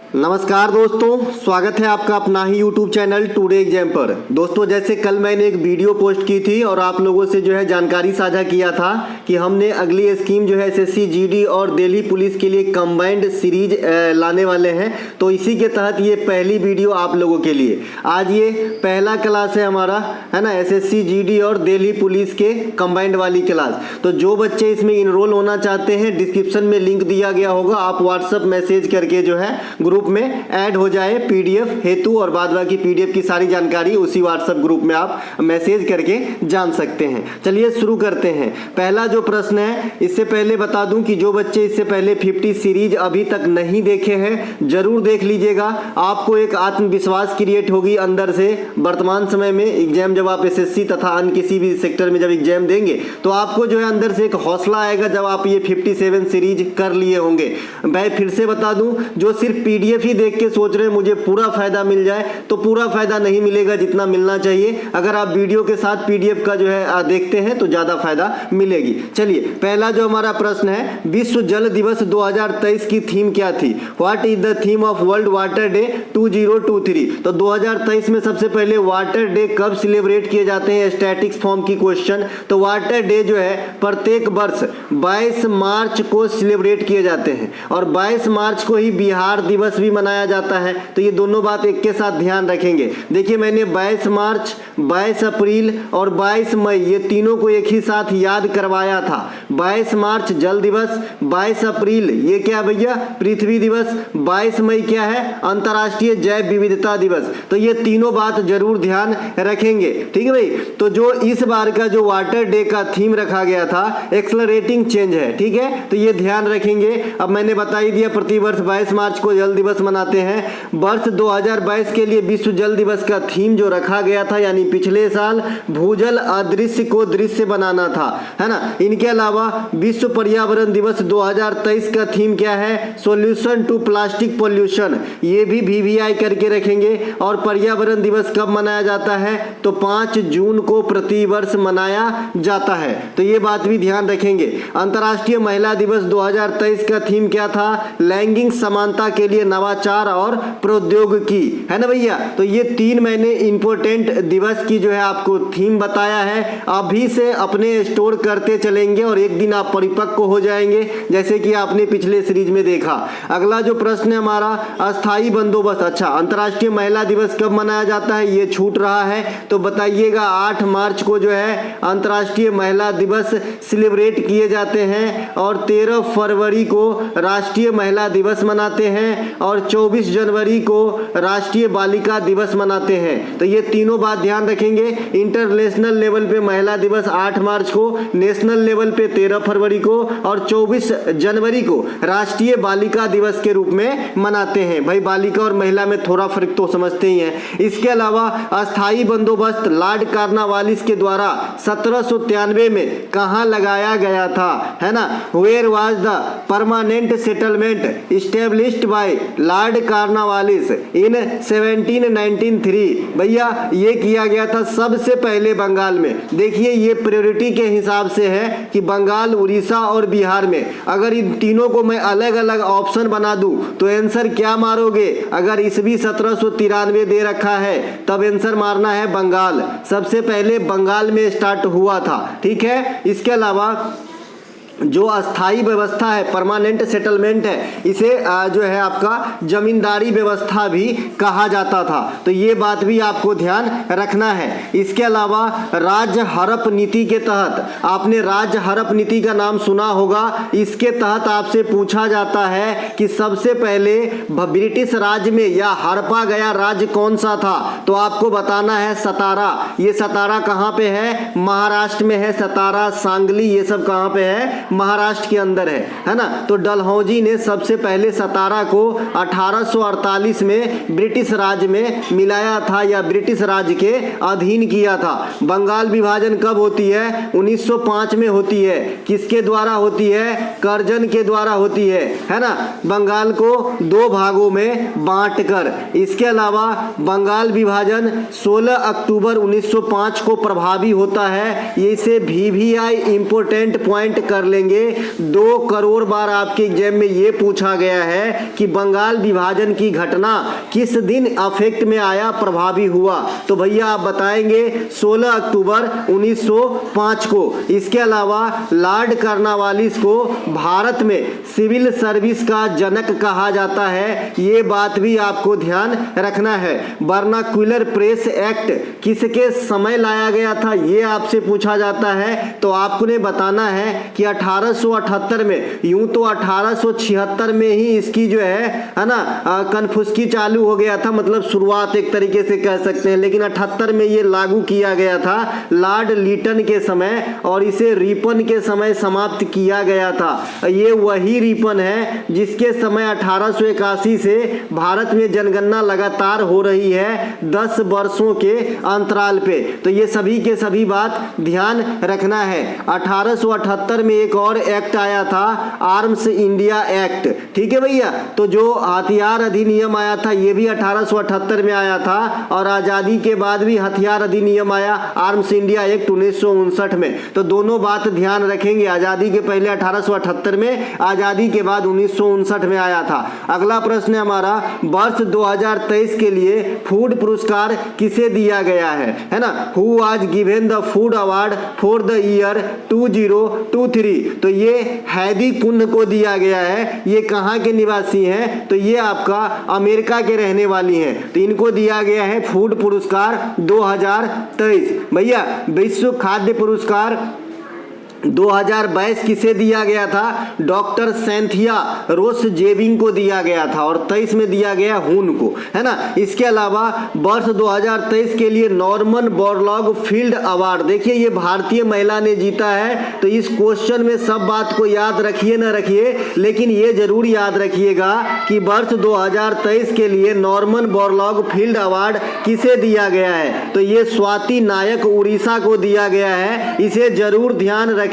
नमस्कार दोस्तों, स्वागत है आपका अपना ही YouTube चैनल टुडे एग्जाम पर। दोस्तों, जैसे कल मैंने एक वीडियो पोस्ट की थी और आप लोगों से जो है जानकारी साझा किया था कि हमने अगली स्कीम जो है SSC GD और दिल्ली पुलिस के लिए कंबाइंड सीरीज लाने वाले हैं। तो इसी के तहत ये पहली वीडियो आप लोगों के लिए। आज ये पहला क्लास है हमारा, है ना, SSC GD और दिल्ली पुलिस के कंबाइंड वाली क्लास। तो जो बच्चे इसमें इनरोल होना चाहते हैं, डिस्क्रिप्शन में लिंक दिया गया होगा, आप व्हाट्सअप मैसेज करके जो है ग्रुप में ऐड हो जाए PDF हेतु, और बाद बाकी PDF की सारी जानकारी उसी व्हाट्सएप ग्रुप में आप मैसेज करके जान सकते हैं। चलिए शुरू करते हैं। पहला जो प्रश्न है, इससे पहले बता दूं कि जो बच्चे इससे पहले 50 सीरीज अभी तक नहीं देखे हैं जरूर देख लीजिएगा। आपको एक आत्मविश्वास क्रिएट होगी अंदर से। वर्तमान समय में एग्जाम जब आप SSC तथा अन्य किसी भी सेक्टर में जब एग्जाम देंगे तो आपको जो है अंदर से एक हौसला आएगा जब आप ये 57 सीरीज कर लिए होंगे। मैं फिर से बता दूं, जो सिर्फ PDF ही देख के सोच रहे हैं मुझे पूरा फायदा मिल जाए, तो पूरा फायदा नहीं मिलेगा जितना मिलना चाहिए। अगर आप वीडियो के साथ PDF का जो है देखते हैं तो ज्यादा फायदा मिलेगी। चलिए, पहला जो हमारा प्रश्न है, विश्व जल दिवस 2023 की थीम क्या थी? What is the theme of world water day 2023? तो 2023 में सबसे पहले वाटर डे कब सेलिब्रेट किए जाते हैं? स्टैटिक्स फॉर्म की क्वेश्चन। तो वाटर डे जो है प्रत्येक वर्ष 22 मार्च को सेलिब्रेट किए जाते हैं, और 22 मार्च को ही बिहार दिवस भी मनाया जाता है। तो ये दोनों बात एक के साथ ध्यान रखेंगे। देखिए, मैंने 22 मार्च, 22 अप्रैल और 22 मई ये तीनों को एक ही साथ याद करवाया था। 22 मार्च जल दिवस, 22 अप्रैल ये क्या भैया, पृथ्वी दिवस, 22 मई क्या है, अंतर्राष्ट्रीय जैव विविधता दिवस। तो ये तीनों बात जरूर ध्यान रखेंगे, ठीक है भाई। तो जो इस बार का जो वाटर डे का थीम रखा गया था, एक्सलरेटिंग चेंज है, ठीक है, तो ये ध्यान रखेंगे। अब मैंने बता ही दिया, प्रतिवर्ष 22 मार्च को जल दिवस मनाते हैं। वर्ष 2022 के लिए विश्व जल दिवस का थीम जो रखा गया था, यानी पिछले साल भूजल अदृश्य को दृश्य बनाना था, है ना। इनके अलावा विश्व पर्यावरण दिवस 2023 का थीम क्या है? Solution to plastic pollution. ये भी VVI करके रखेंगे। और पर्यावरण दिवस कब मनाया जाता है? तो 5 जून को प्रतिवर्ष मनाया जाता है। तो ये बात भी ध्यान रखेंगे। अंतर्राष्ट्रीय महिला दिवस 2023 का थीम क्या था? लैंगिक समानता के लिए नवाचार और प्रौद्योगिकी, है ना भैया। तो ये 3 मैंने इंपोर्टेंट दिवस की जो है आपको थीम बताया है। अभी से अपने स्टोर करते चलेंगे और एक दिन आप परिपक्व हो जाएंगे, जैसे कि आपने पिछले सीरीज में देखा। अगला जो प्रश्न है हमारा, अस्थाई बंदोबस्त। अच्छा, अंतर्राष्ट्रीय महिला दिवस कब मनाया जाता है? ये छूट रहा है, तो बताइएगा। 8 मार्च को जो है अंतर्राष्ट्रीय महिला दिवस सेलिब्रेट किए जाते हैं, और 13 फरवरी को राष्ट्रीय महिला दिवस मनाते हैं, और 24 जनवरी को राष्ट्रीय बालिका दिवस मनाते हैं। तो ये तीनों बात ध्यान रखेंगे। इंटरनेशनल लेवल पे महिला दिवस 8 मार्च को, नेशनल लेवल पे 13 फरवरी को, और 24 जनवरी को राष्ट्रीय बालिका दिवस के रूप में मनाते हैं। भाई, बालिका और महिला में थोड़ा फर्क तो समझते ही हैं। इसके अलावा अस्थाई बंदोबस्त लॉर्ड कॉर्नवालिस के द्वारा 1793 में कहाँ लगाया गया था, है ना? Where was the permanent settlement established by Lord Cornwallis in 1793? भैया, ये किया गया था सबसे पहले बंगाल में। देखिए, ये प्रायोरिटी के हिसाब से है कि बंगाल, उड़ीसा और बिहार में। अगर इन तीनों को मैं अलग अलग ऑप्शन बना दूं तो आंसर क्या मारोगे? अगर ईस्वी 1793 दे रखा है तब आंसर मारना है बंगाल। सबसे पहले बंगाल में स्टार्ट हुआ था, ठीक है। इसके अलावा जो अस्थाई व्यवस्था है, परमानेंट सेटलमेंट है, इसे जो है आपका जमींदारी व्यवस्था भी कहा जाता था। तो ये बात भी आपको ध्यान रखना है। इसके अलावा राज्य हड़प नीति के तहत, आपने राज्य हड़प नीति का नाम सुना होगा। इसके तहत आपसे पूछा जाता है कि सबसे पहले ब्रिटिश राज्य में या हड़पा गया राज्य कौन सा था? तो आपको बताना है सतारा। ये सतारा कहाँ पे है? महाराष्ट्र में है। सतारा, सांगली, ये सब कहाँ पे है? महाराष्ट्र के अंदर है ना। तो डलहौजी ने सबसे पहले सतारा को 1848 में ब्रिटिश राज में मिलाया था, या ब्रिटिश राज के अधीन किया था। बंगाल विभाजन कब होती है? 1905 में होती है। किसके द्वारा होती है? कर्जन के द्वारा होती है ना। बंगाल को 2 भागों में बांटकर। इसके अलावा बंगाल विभाजन 16 अक्टूबर 1905 को प्रभावी होता है। ये इसे VVI इंपोर्टेंट पॉइंट कर ले करेंगे। 2 करोड़ बार आपके एग्जाम में ये पूछा गया है कि बंगाल विभाजन की घटना किस दिन अफेक्ट में आया, प्रभावी हुआ, तो भैया आप बताएंगे 16 अक्टूबर 1905 को। इसके अलावा लॉर्ड कॉर्नवालिस को भारत में सिविल सर्विस का जनक कहा जाता है, ये बात भी आपको ध्यान रखना है। वर्नाक्युलर प्रेस एक्ट किसके समय लाया गया था, ये आपसे पूछा जाता है, तो आपने बताना है कि 1878 में। यूं तो 1876 में ही इसकी जो है ना कन्फुस्की चालू हो गया था, मतलब शुरुआत एक तरीके से कह सकते हैं, लेकिन 78 में ये लागू किया गया था लॉर्ड लीटन के समय, और इसे रिपन के समय समाप्त किया गया था। ये वही रिपन है जिसके समय 1881 से भारत में जनगणना लगातार हो रही है 10 वर्षों के अंतराल पे, तो ये सभी के सभी बात ध्यान रखना है। 1878 में एक और एक्ट आया था, आर्म्स इंडिया एक्ट, ठीक है भैया। तो जो हथियार अधिनियम आया था ये भी 1878 में आया था, और आजादी के बाद भी हथियार अधिनियम आया, आर्म्स इंडिया एक्ट 1959 में। तो दोनों बात ध्यान रखेंगे, आजादी के पहले 1878 में, आजादी के बाद 1959 में आया था। अगला प्रश्न है हमारा, वर्ष 2023 के लिए फूड पुरस्कार किसे दिया गया है ना। Who was given the food award for the year 2023, तो ये हैदी कुंड को दिया गया है। ये कहाँ के निवासी हैं, तो ये आपका अमेरिका के रहने वाली हैं, तो इनको दिया गया है फूड पुरस्कार 2023। भैया विश्व खाद्य पुरस्कार 2022 किसे दिया गया था, डॉक्टर सेंथिया रोस जेबिंग को दिया गया था, और 23 में दिया गया हुन को, है ना। इसके अलावा वर्ष 2023 के लिए नॉर्मन बोरलॉग फील्ड अवार्ड, देखिए ये भारतीय महिला ने जीता है। तो इस क्वेश्चन में सब बात को याद रखिए ना रखिए, लेकिन ये जरूर याद रखिएगा कि वर्ष 2023 के लिए नॉर्मन बोरलॉग फील्ड अवार्ड किसे दिया गया है, तो ये स्वाति नायक उड़ीसा को दिया गया है, इसे जरूर ध्यान रखेंगे।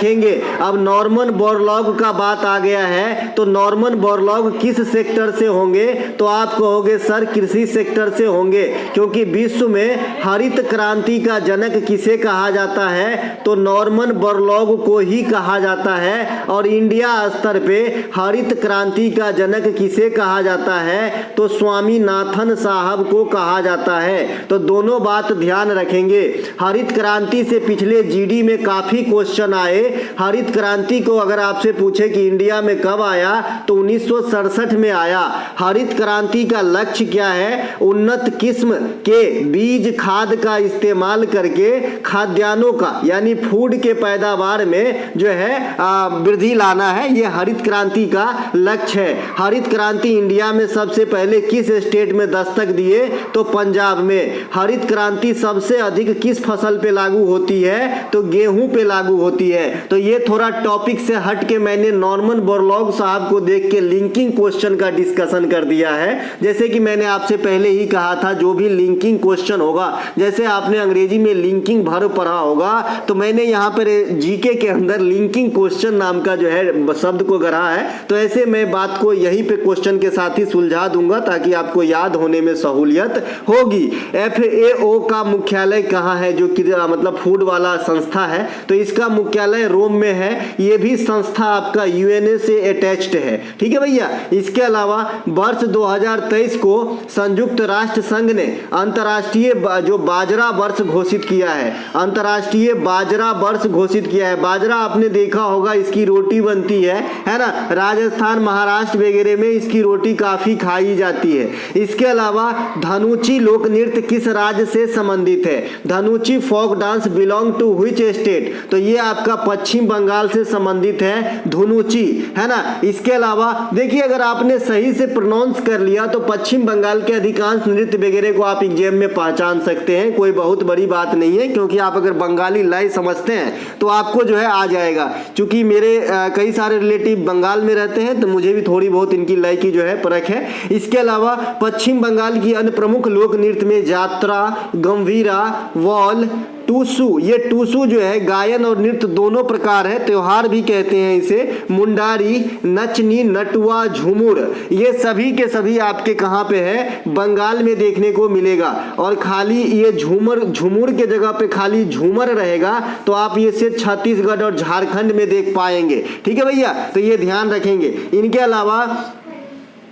अब नॉर्मन बोरलॉग का बात आ गया है, तो नॉर्मन बोरलॉग किस सेक्टर से होंगे, तो आप कहोगे सर कृषि सेक्टर से होंगे, क्योंकि विश्व में हरित क्रांति का जनक किसे कहा जाता है, तो नॉर्मन बोरलॉग को ही कहा जाता है। और इंडिया स्तर पे हरित क्रांति का जनक किसे कहा जाता है, तो स्वामीनाथन साहब को कहा जाता है। तो दोनों बात ध्यान रखेंगे। हरित क्रांति से पिछले जीडी में काफी क्वेश्चन आए। हरित क्रांति को अगर आपसे पूछे कि इंडिया में कब आया, तो 1967 में आया। हरित क्रांति का लक्ष्य क्या है, उन्नत किस्म के बीज खाद का इस्तेमाल करके खाद्यान्नों का यानी फूड के पैदावार में जो है वृद्धि लाना है, ये हरित क्रांति का लक्ष्य है। हरित क्रांति इंडिया में सबसे पहले किस स्टेट में दस्तक दिए, तो पंजाब में। हरित क्रांति सबसे अधिक किस फसल पे लागू होती है, तो गेहूं पे लागू होती है। तो ये थोड़ा टॉपिक से हट के मैंने नॉर्मन बोरलॉग साहब को देख के लिंकिंग क्वेश्चन का डिस्कशन कर दिया है। जैसे कि मैंने आपसे पहले ही कहा था, जो भी लिंकिंग क्वेश्चन होगा, जैसे आपने अंग्रेजी में लिंकिंग वर्ब पढ़ा होगा, तो मैंने यहाँ पर जीके के अंदर लिंकिंग क्वेश्चन नाम का जो है शब्द को गढ़ा है। तो ऐसे मैं बात को यहीं पे क्वेश्चन के साथ ही सुलझा दूंगा, ताकि आपको याद होने में सहूलियत होगी। FAO का मुख्यालय कहाँ है, जो कि मतलब फूड वाला संस्था है, तो इसका मुख्यालय रोम में है। ये भी संस्था आपका यूएनए से अटैच्ड है, ठीक है भैया। इसके अलावा वर्ष 2023 को संयुक्त राष्ट्र संघ ने अंतर्राष्ट्रीय जो बाजरा वर्ष घोषित किया है, अंतर्राष्ट्रीय बाजरा वर्ष घोषित किया है। बाजरा आपने देखा होगा, इसकी रोटी बनती है ना, राजस्थान महाराष्ट्र वगैरह में इसकी रोटी काफी खाई जाती है। इसके अलावा धनुची लोक नृत्य किस राज्य से संबंधित है, Dhunuchi folk dance belong to which state, तो ये आपका पश्चिम बंगाल से संबंधित है धनुची, है ना। इसके अलावा देखिए, अगर आपने सही से प्रोनाउंस कर लिया तो पश्चिम बंगाल के अधिकांश नृत्य वगैरह को आप एग्जाम में पहचान सकते हैं, कोई बहुत बड़ी बात नहीं है, क्योंकि आप अगर बंगाली लय समझते हैं तो आपको जो है आ जाएगा। क्योंकि मेरे कई सारे रिलेटिव बंगाल में रहते हैं, तो मुझे भी थोड़ी बहुत इनकी लय की जो है परख है। इसके अलावा पश्चिम बंगाल की अन्य प्रमुख लोक नृत्य में जात्रा, गंभीरा, वॉल, टूसू, ये टूसू जो है गायन और नृत्य दोनों प्रकार है, त्योहार भी कहते हैं इसे। मुंडारी, नचनी, नटुआ, झूमुर, ये सभी के सभी आपके कहाँ पे है, बंगाल में देखने को मिलेगा। और खाली ये झूमर के जगह पे खाली झूमर रहेगा तो आप ये सिर्फ छत्तीसगढ़ और झारखंड में देख पाएंगे। ठीक है भैया, तो ये ध्यान रखेंगे। इनके अलावा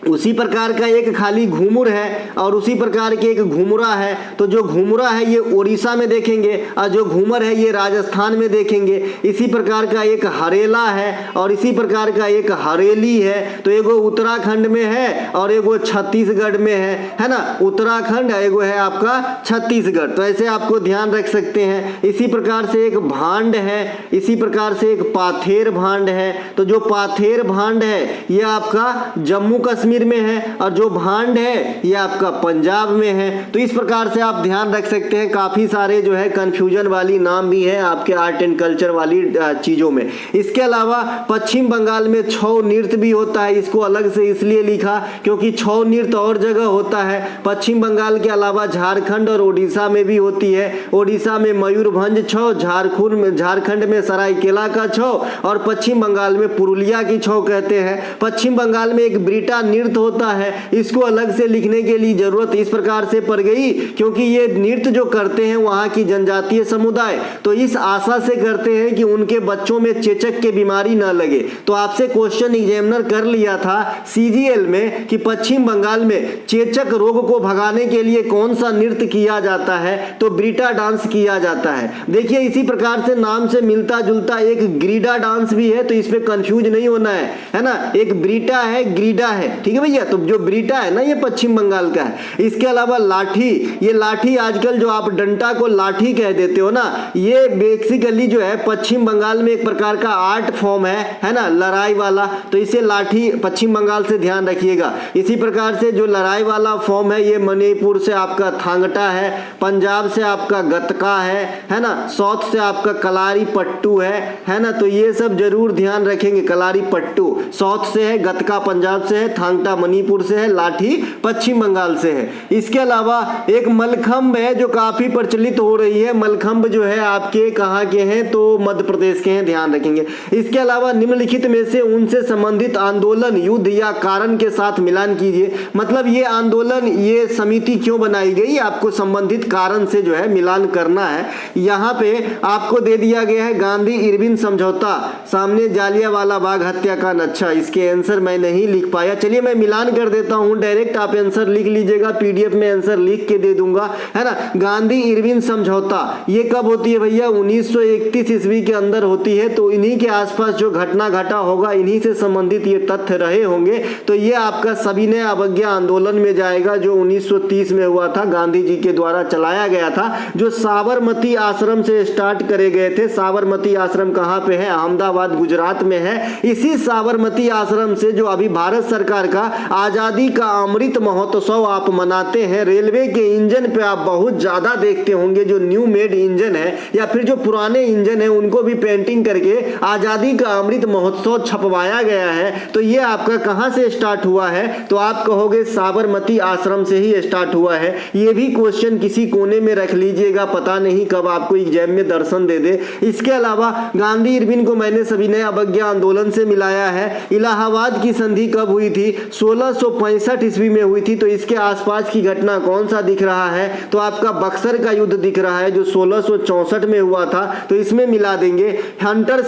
उसी प्रकार का एक खाली घूमुर है और उसी प्रकार के एक घुमुरा है। तो जो घुमुरा है ये उड़ीसा में देखेंगे और जो घूमर है ये राजस्थान में देखेंगे। इसी प्रकार का एक हरेला है और इसी प्रकार का एक हरेली है। तो एगो उत्तराखंड में है और एगो छत्तीसगढ़ में है ना, उत्तराखंड एगो है आपका छत्तीसगढ़। तो ऐसे आपको ध्यान रख सकते हैं। इसी प्रकार से एक भांड है, इसी प्रकार से एक पाथेर भांड है। तो जो पाथेर भांड है ये आपका जम्मू कश्मीर में है और जो भांड है ये आपका पंजाब में है। तो इस प्रकार से आप ध्यान रख सकते हैं। काफी सारे जो है कंफ्यूजन वाली नाम भी है आपके आर्ट एंड कल्चर वाली चीजों में। इसके अलावा पश्चिम बंगाल में छौ नृत्य भी होता है। इसको अलग से इसलिए लिखा क्योंकि छौ नृत्य और जगह होता है। पश्चिम बंगाल के अलावा झारखंड और उड़ीसा में भी होती है। उड़ीसा में मयूरभंज छौ, झारखंड में सरायकेला का छौ और पश्चिम बंगाल में पुरुलिया की छौ कहते हैं। पश्चिम बंगाल में एक ब्रीटा नृत्य होता है, इसको अलग से लिखने के लिए जरूरत इस प्रकार से पड़ गई क्योंकि ये नृत्य जो करते हैं वहां की जनजातीय समुदाय, तो इस आशा से करते हैं कि उनके बच्चों में चेचक की बीमारी ना लगे। तो आपसे क्वेश्चन एग्जामिनर कर लिया था सीजीएल में कि पश्चिम बंगाल में चेचक रोग को भगाने के लिए कौन सा नृत्य किया जाता है, तो ब्रीटा डांस किया जाता है। देखिए इसी प्रकार से नाम से मिलता जुलता एक ग्रीडा डांस भी है, तो इस पे कंफ्यूज नहीं होना है ना। एक ब्रीटा है, ग्रीडा है, ठीक है भैया। तो जो ब्रीटा है ना ये पश्चिम बंगाल का है। इसके अलावा लाठी, ये लाठी आजकल जो आप डंडा को लाठी कह देते हो ना, ये बेसिकली जो है पश्चिम बंगाल में एक प्रकार का आर्ट फॉर्म है ना, लड़ाई वाला। तो इसे लाठी पश्चिम बंगाल से ध्यान रखिएगा। इसी प्रकार से जो लड़ाई वाला फॉर्म है ये मणिपुर से आपका थांगटा है, पंजाब से आपका गतका है ना, साउथ से आपका कलारी पट्टू है ना। तो ये सब जरूर ध्यान रखेंगे। कलारी पट्टू साउथ से है, गतका पंजाब से है, थांगटा मणिपुर से है, लाठी पश्चिम बंगाल से है। इसके अलावा एक मलखंब है जो काफी प्रचलित हो रही है। मलखंब जो है आपके कहाँ के हैं, तो मध्य प्रदेश के हैं, ध्यान रखेंगे। इसके अलावा निम्नलिखित में से उनसे संबंधित आंदोलन युद्ध या कारण के साथ मिलान कीजिए। मतलब ये आंदोलन, ये समिति क्यों बनाई गई, आपको संबंधित कारण से जो है मिलान करना है। यहाँ पे आपको दे दिया गया है गांधी इरविन समझौता, सामने जालियांवाला बाग हत्याकांड। अच्छा, इसके आंसर मैं नहीं लिख पाया, चलिए मैं मिलान कर देता हूं। डायरेक्ट आप आंसर लिख लीजिएगा, पीडीएफ में आंसर लिख के दे दूंगा, है ना। गांधी इरविन समझौता ये कब होती है भैया, 1931 ईस्वी के अंदर होती है। तो इन्हीं के आसपास जो घटना घटा होगा, इन्हीं से संबंधित ये तथ्य रहे होंगे। तो ये आपका सविनय अवज्ञा आंदोलन में जाएगा जो 1930 में हुआ था, गांधी जी के द्वारा चलाया गया था, जो साबरमती आश्रम से स्टार्ट करे गए थे। साबरमती आश्रम कहाँ पे है, अहमदाबाद गुजरात में है। इसी साबरमती आश्रम से जो अभी भारत सरकार का आजादी का अमृत महोत्सव आप मनाते हैं, रेलवे के इंजन पे आप बहुत ज्यादा देखते होंगे जो न्यू मेड इंजन है या फिर जो पुराने इंजन है उनको भी पेंटिंग करके आजादी का अमृत महोत्सव छपवाया गया है। तो ये आपका कहां से स्टार्ट हुआ है, तो आप कहोगे साबरमती आश्रम से ही स्टार्ट हुआ है। ये भी क्वेश्चन किसी कोने में रख लीजिएगा, पता नहीं कब आपको एग्जाम में दर्शन दे दे। इसके अलावा गांधी इरविन को मैंने सविनय अवज्ञा आंदोलन से मिलाया है। इलाहाबाद की संधि कब हुई थी, 1665 ईस्वी में हुई थी। तो इसके आसपास की घटना कौन सा दिख रहा है, तो आपका बक्सर का युद्ध दिख रहा है जो 1664 में हुआ था। तो इसमें मिला देंगे। हंटर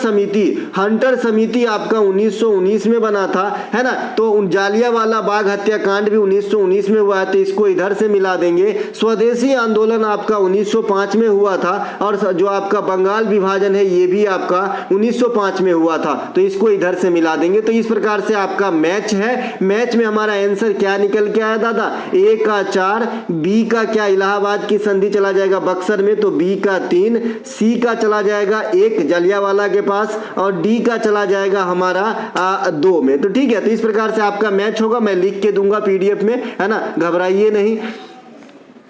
समिति आपका 1919 में बना था, है ना। तो जालियांवाला बाग हत्याकांड भी 1919 में हुआ है, तो इसको इधर से मिला देंगे। स्वदेशी आंदोलन आपका 1905 में हुआ था और जो आपका बंगाल विभाजन है ये भी आपका 1905 में हुआ था, तो इसको इधर से मिला देंगे। तो इस प्रकार से आपका मैच है। मैच में हमारा आंसर क्या निकल के आया दादा, ए का 4, बी का क्या इलाहाबाद की संधि चला जाएगा बक्सर में, तो बी का 3, सी का चला जाएगा 1 जालियांवाला के पास और डी का चला जाएगा हमारा 2 में। तो ठीक है, तो इस प्रकार से आपका मैच होगा, मैं लिख के दूंगा पीडीएफ में, है ना, घबराइए नहीं।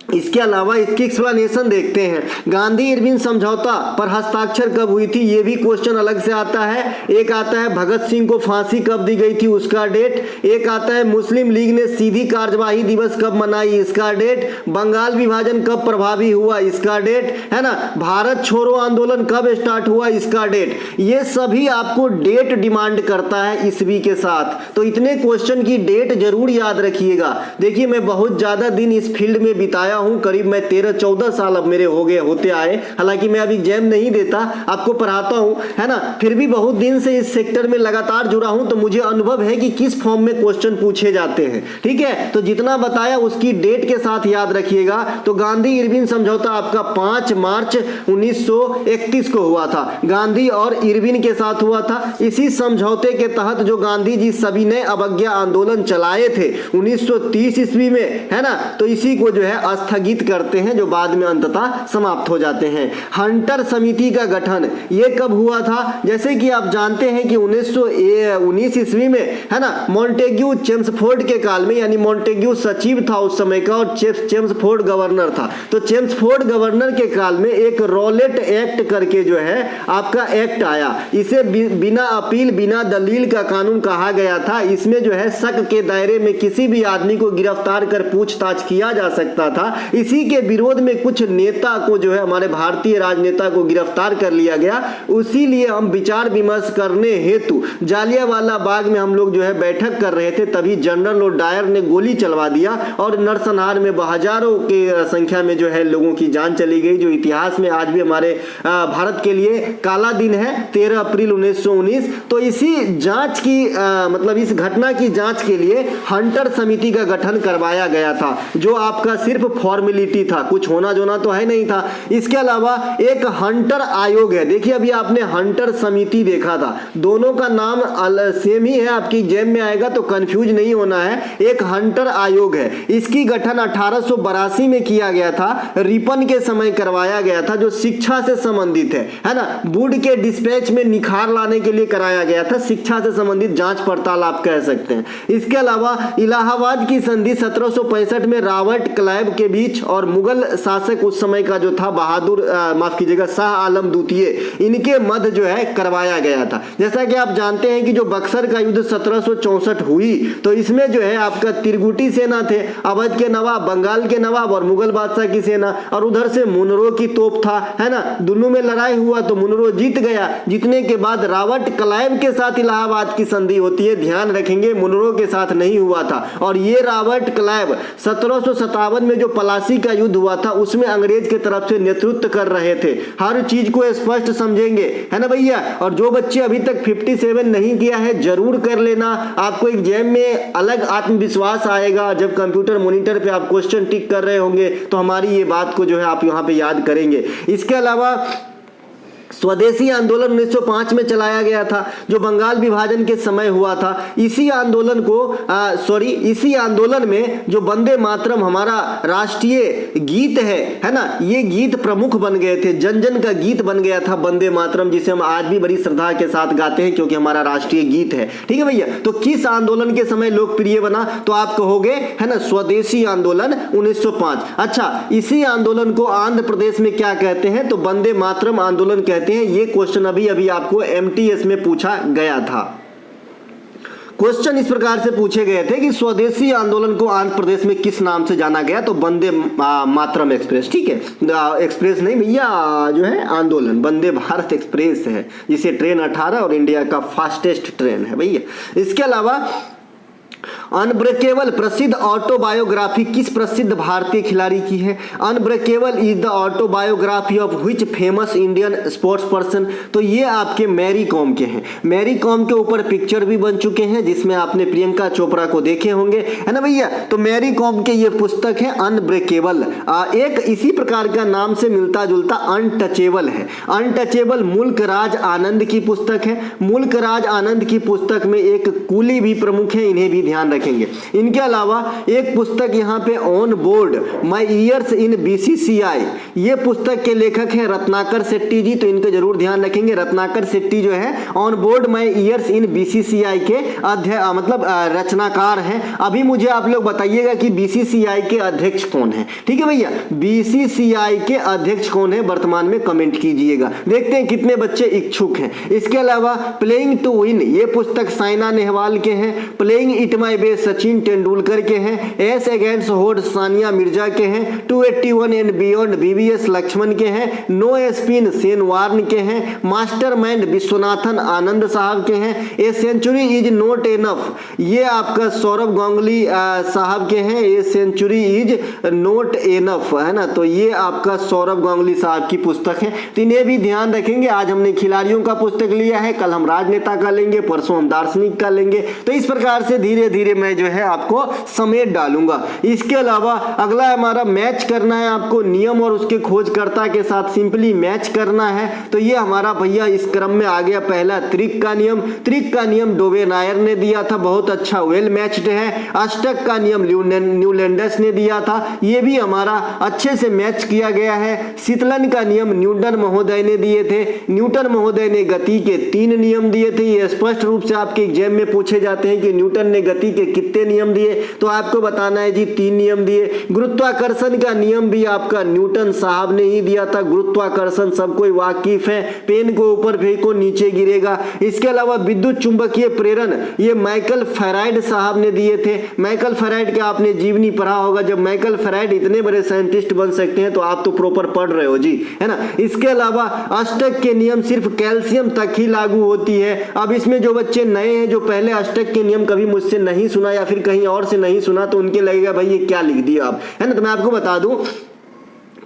इसके अलावा इसकी एक्सप्लेनेशन देखते हैं। गांधी इरविन समझौता पर हस्ताक्षर कब हुई थी, ये भी क्वेश्चन अलग से आता है। एक आता है भगत सिंह को फांसी कब दी गई थी, उसका डेट। एक आता है मुस्लिम लीग ने सीधी कार्यवाही दिवस कब मनाई, इसका डेट। बंगाल विभाजन कब प्रभावी हुआ, इसका डेट, है ना। भारत छोड़ो आंदोलन कब स्टार्ट हुआ, इसका डेट। ये सभी आपको डेट डिमांड करता है ईस्वी के साथ, तो इतने क्वेश्चन की डेट जरूर याद रखिएगा। देखिए मैं बहुत ज्यादा दिन इस फील्ड में बिताया हूं, करीब मैं 13-14 साल अब मेरे हो गए होते आए। हालांकि मैं अभी एग्जाम नहीं देता, आपको पढ़ाता हूं, है ना। फिर भी बहुत दिन से इस सेक्टर में लगातार जुड़ा हूं, तो मुझे अनुभव है कि किस फॉर्म में क्वेश्चन पूछे जाते हैं, ठीक है। तो जितना बताया उसकी डेट के साथ याद रखिएगा। तो गांधी इरविन समझौता आपका 5 मार्च 1931 को हुआ था, गांधी और इरविन के साथ हुआ था। इसी समझौते के तहत जो गांधी जी सविनय अवज्ञा आंदोलन चलाए थे 1930 ईस्वी में, है ना, तो इसी को जो है स्थगित करते हैं, जो बाद में अंततः समाप्त हो जाते हैं। हंटर समिति का गठन ये कब हुआ था, जैसे कि आप जानते हैं कि 1919 ईस्वी में, है ना, मॉन्टेग्यू चेम्सफोर्ड के काल में, यानी मॉन्टेग्यू सचिव था उस समय का और चेम्सफोर्ड गवर्नर था। तो चेम्सफोर्ड गवर्नर के काल में एक रॉलेट एक्ट करके जो है आपका एक्ट आया। इसे बिना अपील बिना दलील का कानून कहा गया था। इसमें जो है शक के दायरे में किसी भी आदमी को गिरफ्तार कर पूछताछ किया जा सकता था। इसी के विरोध में कुछ नेता को जो है हमारे भारतीय राजनेता को गिरफ्तार कर लिया गया। उसीलिए हम विचार विमर्श करने हेतु जालियांवाला बाग में हम लोग जो है बैठक कर रहे थे, तभी जनरल लॉर्ड डायर ने गोली चलवा दिया और नरसंहार में हजारों की संख्या में जो है लोगों की जान चली गई, जो इतिहास में आज भी हमारे भारत के लिए काला दिन है, 13 अप्रैल 1919। तो इसी जांच की मतलब इस घटना की जांच के लिए हंटर समिति का गठन करवाया गया था, जो आपका सिर्फ फॉर्मेलिटी था, कुछ होना जोना तो है नहीं था। इसके अलावा एक हंटर आयोग है। देखिए अभी आपने हंटर समिति देखा था, दोनों का नाम सेम ही है, आपकी एग्जाम में आएगा तो कंफ्यूज नहीं होना है। एक हंटर आयोग है, इसकी गठन 1882 में किया गया था, रिपन के समय करवाया गया था, जो शिक्षा से संबंधित है ना। वुड के डिस्पैच में निखार लाने के लिए कराया गया था, शिक्षा से संबंधित जांच पड़ताल आप कह सकते हैं। इसके अलावा इलाहाबाद की संधि 1765 में रॉबर्ट क्लाइव के बीच और मुगल शासक उस समय का जो था बहादुर माफ कीजिएगा शाह आलम द्वितीय, इनके मध्य जो है करवाया गया था। जैसा कि आप जानते हैं कि जो बक्सर का युद्ध 1764 हुई, तो इसमें जो है आपका त्रिगुटी सेना थे, अवध के नवाब, बंगाल के नवाब और मुगल बादशाह की सेना, और उधर से मुनरो की तोप था, है ना। दोनों में लड़ाई हुआ तो मुनरो जीत गया। जीतने के बाद रॉबर्ट क्लाइव के साथ इलाहाबाद की संधि होती है, ध्यान रखेंगे मुनरो के साथ नहीं हुआ था। और ये रॉबर्ट क्लाइव 1757 में जो पलासी का युद्ध हुआ था उसमें अंग्रेज के तरफ से नेतृत्व कर रहे थे। हर चीज को स्पष्ट समझेंगे, है ना भैया। और जो बच्चे अभी तक 57 नहीं किया है जरूर कर लेना, आपको एग्जाम में अलग आत्मविश्वास आएगा। जब कंप्यूटर मॉनिटर पे आप क्वेश्चन टिक कर रहे होंगे तो हमारी ये बात को जो है आप यहाँ पे याद करेंगे। इसके अलावा स्वदेशी आंदोलन 1905 में चलाया गया था, जो बंगाल विभाजन के समय हुआ था। इसी आंदोलन को इसी आंदोलन में जो वंदे मातरम हमारा राष्ट्रीय गीत है ना, ये गीत प्रमुख बन गए थे, जन जन का गीत बन गया था वंदे मातरम, जिसे हम आज भी बड़ी श्रद्धा के साथ गाते हैं क्योंकि हमारा राष्ट्रीय गीत है, ठीक है भैया। तो किस आंदोलन के समय लोकप्रिय बना, तो आप कहोगे है ना स्वदेशी आंदोलन 1905। अच्छा, इसी आंदोलन को आंध्र प्रदेश में क्या कहते हैं, तो वंदे मातरम आंदोलन कहते हैं। ये क्वेश्चन अभी आपको एमटीएस में पूछा गया था। क्वेश्चन इस प्रकार से पूछे गए थे कि स्वदेशी आंदोलन को आंध्र प्रदेश में किस नाम से जाना गया, तो वंदे मातरम एक्सप्रेस, ठीक है। एक्सप्रेस नहीं भैया, जो है आंदोलन वंदे भारत एक्सप्रेस है, जिसे ट्रेन 18 और इंडिया का फास्टेस्ट ट्रेन है भैया। इसके अलावा अनब्रेकेबल प्रसिद्ध ऑटोबायोग्राफी किस प्रसिद्ध भारतीय खिलाड़ी की है। Unbreakable is the autobiography of which famous Indian sports person, तो ये आपके मैरी कॉम के हैं। मैरी कॉम के ऊपर पिक्चर भी बन चुके हैं, जिसमें आपने प्रियंका चोपड़ा को देखे होंगे, है ना भैया। तो मैरी कॉम के ये पुस्तक है अनब्रेकेबल। एक इसी प्रकार का नाम से मिलता जुलता अनटचेबल है। अनटचेबल मुल्क राज आनंद की पुस्तक है। मुल्क राज आनंद की पुस्तक में एक कूली भी प्रमुख है, इन्हें भी ध्यान रखेंगे। इनके अलावा एक पुस्तक यहाँ पे on board my years in BCCI, ये पुस्तक के लेखक हैं रत्नाकर शेट्टी जी, तो इनको जरूर ध्यान रखेंगे। रत्नाकर शेट्टी जो है on board my years in BCCI के रचनाकार हैं। अभी मुझे आप लोग बताइएगा कि बीसीसीआई के अध्यक्ष कौन है। ठीक है भैया, बीसीसीआई के अध्यक्ष कौन है वर्तमान में कमेंट कीजिएगा। देखते हैं कितने बच्चे इच्छुक हैं। इसके अलावा प्लेइंग टू विन, ये पुस्तक साइना नेहवाल के हैं। Playing it my best Sachin Tendulkar के हैं। एस अगेंस्ट होड सानिया मिर्जा के हैं। 281 एंड बियॉन्ड बीवीएस लक्ष्मण के हैं। नो स्पिन सेन वार्न के हैं। मास्टरमाइंड विश्वनाथन आनंद साहब के हैं। A century is not enough, ये आपका सौरभ गांगुली साहब के हैं। A century is not enough है ना, तो ये आपका सौरभ गांगुली साहब की पुस्तक है, तो इन्हें भी ध्यान रखेंगे। आज हमने खिलाड़ियों का पुस्तक लिया है, कल हम राजनेता का लेंगे, परसों हम दार्शनिक का लेंगे, तो इस प्रकार से धीरे धीरे मैं जो है आपको समेट डालूंगा। इसके अलावा अगला हमारा मैच करना है, आपको नियम और उसके खोजकर्ता के साथ सिंपली मैच करना है। तो ये हमारा भैया इस क्रम में आ गया पहला त्रिक का नियम। त्रिक का नियम डोवे नायर ने दिया था, बहुत अच्छा वेल मैच्ड है। अष्टक का नियम न्यूलैंडस ने दिया था, ये भी हमारा अच्छे से मैच किया गया है। शीतलन का नियम न्यूटन महोदय ने दिए थे। न्यूटन महोदय ने गति के 3 नियम दिए थे। ये स्पष्ट रूप से आपके एग्जाम में पूछे जाते हैं कि न्यूटन ने गति के कितने नियम दिए, तो आपको बताना है जी 3 नियम दिए। गुरुत्वाकर्षण का नियम भी आपका न्यूटन साहब ने ही दिया था। गुरुत्वाकर्षण सबको वाकिफ है, पेन को ऊपर फेंको नीचे गिरेगा। इसके अलावा विद्युत चुंबकीय प्रेरण ये माइकल फेराइड साहब ने दिए थे। माइकल फेराइड का आपने जीवनी पढ़ा होगा। जब माइकल फेराइड इतने बड़े साइंटिस्ट बन सकते हैं तो आप तो प्रॉपर पढ़ रहे हो जी, है ना। इसके अलावा अष्टक के नियम सिर्फ कैल्शियम तक ही लागू होती है। अब इसमें जो बच्चे नए हैं, जो पहले अष्टक के नियम कभी मुझसे नहीं सुना या फिर कहीं और से नहीं सुना, तो उनके लगेगा भाई ये क्या लिख दिया आप, है ना। तो मैं आपको बता दूं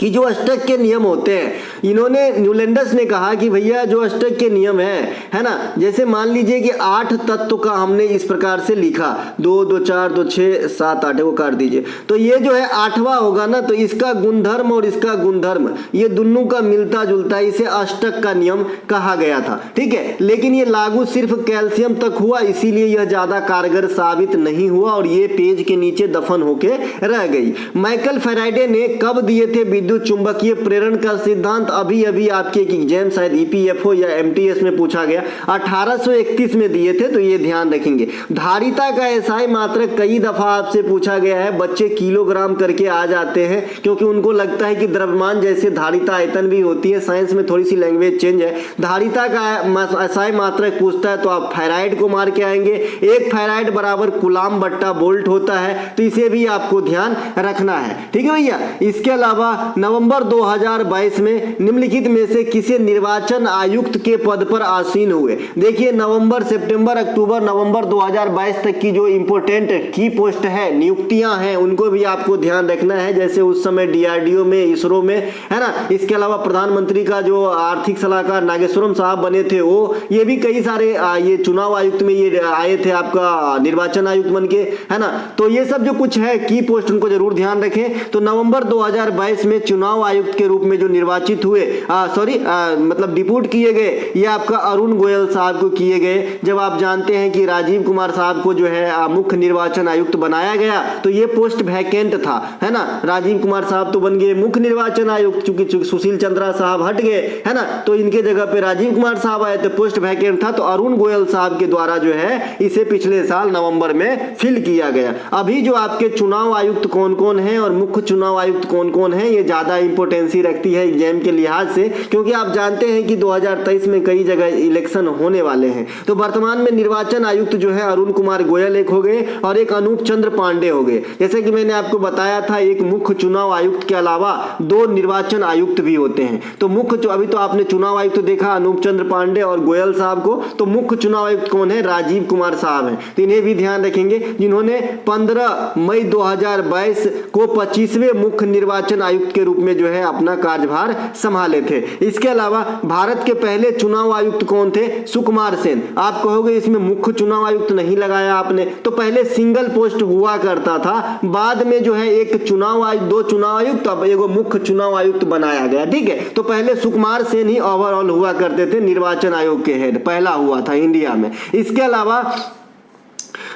कि जो अष्टक के नियम होते हैं, इन्होंने न्यूलैंडस ने कहा कि भैया जो अष्टक के नियम है ना, जैसे मान लीजिए कि 8 तत्व का हमने इस प्रकार से लिखा, 2 2 4 2 6 7 8 को काट दीजिए, तो ये जो है 8वां होगा ना, तो इसका गुणधर्म और इसका गुणधर्म ये दोनों का मिलता जुलता है, इसे अष्टक का नियम कहा गया था। ठीक है, लेकिन ये लागू सिर्फ कैल्शियम तक हुआ, इसीलिए यह ज्यादा कारगर साबित नहीं हुआ और ये पेज के नीचे दफन होके रह गई। माइकल फेराडे ने कब दिए थे विद्युत चुंबकीय प्रेरण का सिद्धांत? अभी अभी आपके एक एग्जाम शायद ईपीएफओ या एमटीएस में पूछा गया, 1831 में दिए थे, तो ये ध्यान रखेंगे। धारिता का एसआई मात्रक कई दफा आपसे पूछा गया है, बच्चे किलोग्राम करके आ जाते हैं क्योंकि उनको लगता है कि द्रव्यमान जैसे धारिता आयतन भी होती है। साइंस में थोड़ी सी लैंग्वेज चेंज है। धारिता का एसआई मात्रक पूछता है तो आप फेराइड को मार के आएंगे। 1 फेराइड बराबर कुलाम बट्टा बोल्ट होता है, तो इसे भी आपको ध्यान रखना है। ठीक है भैया। इसके अलावा नवंबर 2022 में निम्नलिखित में से किसे निर्वाचन आयुक्त के पद पर आसीन हुए? देखिए नवंबर सितंबर अक्टूबर नवंबर 2022 तक की जो इंपोर्टेंट की पोस्ट है, नियुक्तियां हैं, उनको भी आपको ध्यान रखना है। जैसे उस समय डीआरडीओ में, इसरो में, है ना। इसके अलावा प्रधानमंत्री का जो आर्थिक सलाहकार नागेश्वरम साहब बने थे, वो ये भी कई सारे ये चुनाव आयुक्त में ये आए थे आपका निर्वाचन आयुक्त बन के, है ना। तो ये सब जो कुछ है की पोस्ट, उनको जरूर ध्यान रखें। तो नवंबर 2022 में चुनाव आयुक्त के रूप में जो निर्वाचित हुए, मतलब डिप्यूट किए गए, ये आपका अरुण गोयल साहब को किए गए। जब आप जानते हैं कि राजीव कुमार साहब को जो है मुख्य निर्वाचन आयुक्त बनाया गया, तो ये पोस्ट वैकेंट था, है ना। राजीव कुमार साहब तो बन गए मुख्य निर्वाचन आयुक्त, चूंकि सुशील चंद्रा साहब हट गए, है ना, तो इनके जगह पे राजीव कुमार साहब आए, तो पोस्ट वैकेंट था, तो अरुण गोयल साहब के द्वारा जो है इसे पिछले साल नवंबर में फिल किया गया। अभी जो आपके चुनाव आयुक्त कौन कौन है और मुख्य चुनाव आयुक्त कौन कौन है, ये ज्यादा इंपोर्टेंसी रखती है एग्जाम के लिहाज से, क्योंकि आप जानते हैं कि 2023 में कई जगह इलेक्शन होने वाले हैं। तो वर्तमान में निर्वाचन आयुक्त जो है अरुण कुमार गोयल एक हो गए और एक अनूप चंद्र पांडे हो गए। जैसे कि मैंने आपको बताया था, एक मुख्य चुनाव आयुक्त के अलावा 2 निर्वाचन आयुक्त भी होते हैं। तो मुख्य, अभी तो आपने चुनाव आयुक्त देखा अनूप चंद्र पांडे और गोयल साहब को, तो मुख्य चुनाव आयुक्त कौन है? राजीव कुमार साहब हैं। तो इन्हें भी ध्यान रखेंगे, जिन्होंने 15 मई 2022 को 25वें मुख्य निर्वाचन आयुक्त के रूप में जो है अपना कार्यभार संभाले थे। इसके अलावा भारत के पहले चुनाव आयुक्त कौन थे? सुकुमार सेन। आप कहोगे इसमें मुख्य चुनाव आयुक्त नहीं लगाया आपने, तो पहले सिंगल पोस्ट हुआ करता था, बाद में जो है एक चुनाव आयुक्त, 2 चुनाव आयुक्त, अब एक मुख्य चुनाव आयुक्त बनाया गया। ठीक है, तो पहले सुकुमार सेन ही ओवरऑल हुआ करते थे निर्वाचन आयोग के हेड, पहला हुआ था इंडिया में। इसके अलावा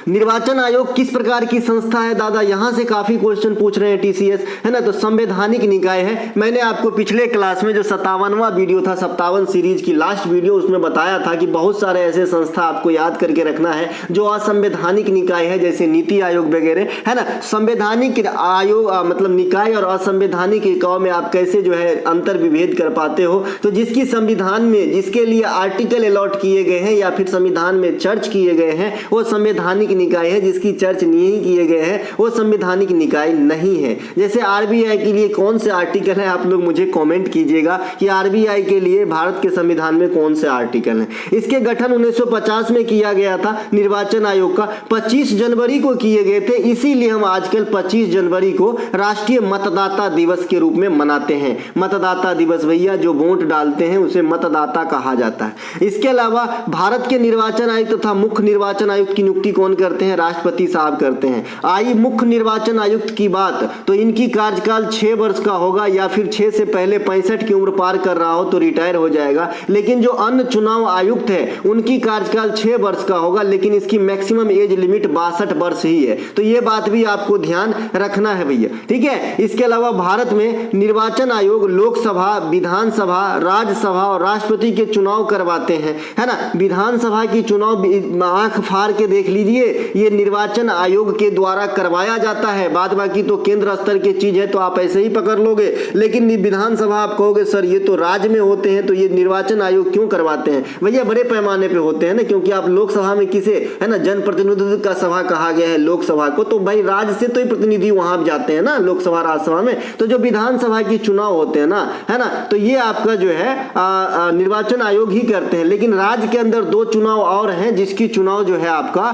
निर्वाचन आयोग किस प्रकार की संस्था है दादा, यहां से काफी क्वेश्चन पूछ रहे हैं टीसीएस, है ना। तो संवैधानिक निकाय है। मैंने आपको पिछले क्लास में जो 57वां वीडियो था, 57 सीरीज की लास्ट वीडियो, उसमें बताया था कि बहुत सारे ऐसे संस्था आपको याद करके रखना है जो असंवैधानिक निकाय है, जैसे नीति आयोग वगैरह, है ना। संवैधानिक आयोग मतलब निकाय और असंवैधानिक इकाई में आप कैसे जो है अंतर विभेद कर पाते हो। तो जिसकी संविधान में जिसके लिए आर्टिकल अलॉट किए गए हैं या फिर संविधान में चर्च किए गए हैं वो संवैधानिक निकाय है, जिसकी चर्च नहीं किए गए हैं वो संवैधानिक निकाय नहीं है। जैसे आरबीआई के लिए कौन से आर्टिकल है, आप लोग मुझे कमेंट कीजिएगा कि आरबीआई के लिए भारत के संविधान में कौन से आर्टिकल है। इसके गठन 1950 में किया गया था। निर्वाचन आयोग का 25 जनवरी को किए गए थे, इसीलिए हम आजकल 25 जनवरी को राष्ट्रीय मतदाता दिवस के रूप में मनाते हैं। मतदाता दिवस भैया, जो वोट डालते हैं उसे मतदाता कहा जाता है। इसके अलावा भारत के निर्वाचन आयुक्त तथा मुख्य निर्वाचन आयुक्त की नियुक्ति कौन करते हैं, राष्ट्रपति साहब करते हैं। आई मुख्य निर्वाचन आयुक्त की बात, तो इनकी कार्यकाल 6 वर्ष का होगा या फिर 6 से पहले 65 की उम्र पार कर रहा हो तो रिटायर हो जाएगा। लेकिन जो अन्य चुनाव आयुक्त है उनकी कार्यकाल 6 वर्ष का होगा, लेकिन इसकी मैक्सिमम एज लिमिट 62 वर्ष ही है। तो ये बात भी आपको ध्यान रखना है भैया, ठीक है। इसके अलावा भारत में निर्वाचन आयोग लोकसभा, विधानसभा, राज्यसभा और राष्ट्रपति के चुनाव करवाते हैं, है ना। विधानसभा की चुनाव आंख फाड़ के देख लीजिए, ये निर्वाचन आयोग के द्वारा करवाया जाता है। बाद बाकी तो केंद्र स्तर की चीज है तो आप ऐसे ही पकड़ लोगे, लेकिन विधानसभा आप कहोगे सर ये तो राज्य में होते हैं तो ये निर्वाचन आयोग क्यों करवाते हैं। भैया बड़े पैमाने पे होते हैं ना, क्योंकि आप लोकसभा में किसे, है ना, जनप्रतिनिधित्व का सभा कहा गया है लोकसभा को, तो भाई राज्य से तो ही प्रतिनिधि वहां जाते हैं ना लोकसभा राज्यसभा में। तो जो विधानसभा की चुनाव होते हैं ना, है ना, तो ये आपका जो है निर्वाचन आयोग ही करते हैं। लेकिन राज्य के अंदर 2 चुनाव और हैं जिसकी चुनाव जो है आपका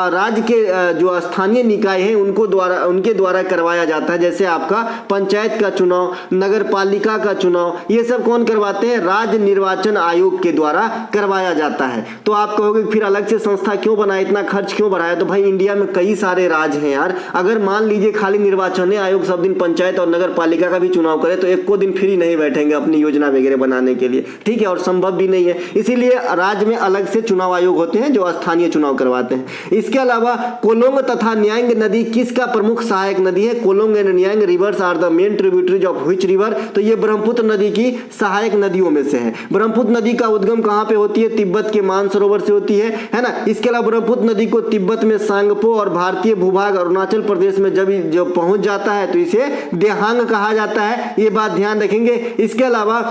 राज्य के जो स्थानीय निकाय हैं उनके द्वारा करवाया जाता है। जैसे आपका पंचायत का चुनाव, नगर पालिका का चुनाव, ये सब कौन करवाते हैं, राज्य निर्वाचन आयोग के द्वारा करवाया जाता है। तो आप कहोगे फिर अलग से संस्था क्यों बनाया, इतना खर्च क्यों बढ़ाया। तो भाई इंडिया में कई सारे राज्य हैं यार, अगर मान लीजिए खाली निर्वाचन आयोग सब दिन पंचायत और नगर पालिका का भी चुनाव करे तो एक को दिन फ्री नहीं बैठेंगे अपनी योजना वगैरह बनाने के लिए, ठीक है, और संभव भी नहीं है। इसीलिए राज्य में अलग से चुनाव आयोग होते हैं जो स्थानीय चुनाव करवाते हैं। इसके अलावा कोलोंग तथा न्यांग नदी किसका प्रमुख सहायक नदी है। Kolong and Nyang rivers are the main tributaries of which river, तो ये ब्रह्मपुत्र नदी की सहायक नदियों में से है। ब्रह्मपुत्र नदी का उद्गम कहां पे होती है, तिब्बत के मानसरोवर से होती है ना। इसके अलावा ब्रह्मपुत्र नदी को तिब्बत में सांगपो और भारतीय भूभाग अरुणाचल प्रदेश में जब पहुंच जाता है तो इसे देहांग कहा जाता है, ये बात ध्यान रखेंगे। इसके अलावा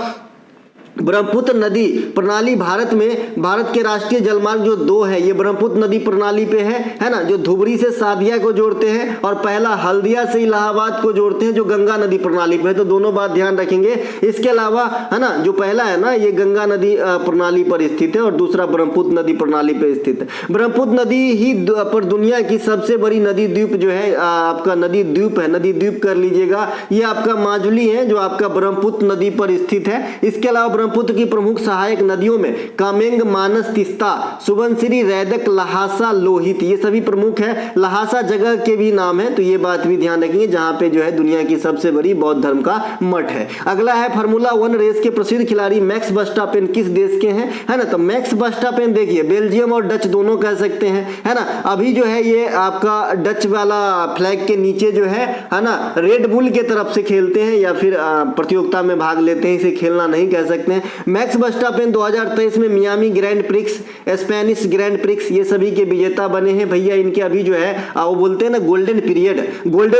ब्रह्मपुत्र नदी प्रणाली भारत के राष्ट्रीय जलमार्ग जो 2 है ये ब्रह्मपुत्र नदी प्रणाली पे है ना, जो धुबरी से सादिया को जोड़ते हैं और पहला हल्दिया से इलाहाबाद को जोड़ते हैं जो गंगा नदी प्रणाली पे है। तो दोनों बात ध्यान रखेंगे। इसके अलावा है ना, जो पहला है ना ये गंगा नदी प्रणाली पर स्थित है और दूसरा ब्रह्मपुत्र नदी प्रणाली पर स्थित है। ब्रह्मपुत्र नदी ही पर दुनिया की सबसे बड़ी नदी द्वीप जो है आपका नदी द्वीप है, नदी द्वीप कर लीजिएगा, ये आपका माजुली है जो आपका ब्रह्मपुत्र नदी पर स्थित है। इसके अलावा ब्रह्मपुत्र की प्रमुख सहायक नदियों में कामेंग, मानस, तिस्ता, सुबनसिरी, रैदक, लहासा, लोहित, ये सभी प्रमुख है। लहासा जगह के भी नाम है, तो ये बात भी ध्यान रखेंगे, जहां पे जो है दुनिया की सबसे बड़ी बौद्ध धर्म का मठ है। अगला है फार्मूला 1 रेस के प्रसिद्ध खिलाड़ी मैक्स वर्स्टापेन किस देश के हैं, है ना। तो मैक्स वर्स्टापेन देखिए बेल्जियम और डच दोनों कह सकते हैं, है ना। अभी जो है ये आपका डच वाला फ्लैग के नीचे जो है ना रेड बुल के तरफ से खेलते हैं या फिर प्रतियोगिता में भाग लेते हैं, इसे खेलना नहीं कह सकते हैं। मैक्स वर्स्टापेन 2023 में Miami grand prix, Spanish grand prix, ये सभी के विजेता बने हैं भैया। इनके अभी जो है वो बोलते हैं ना गोल्डन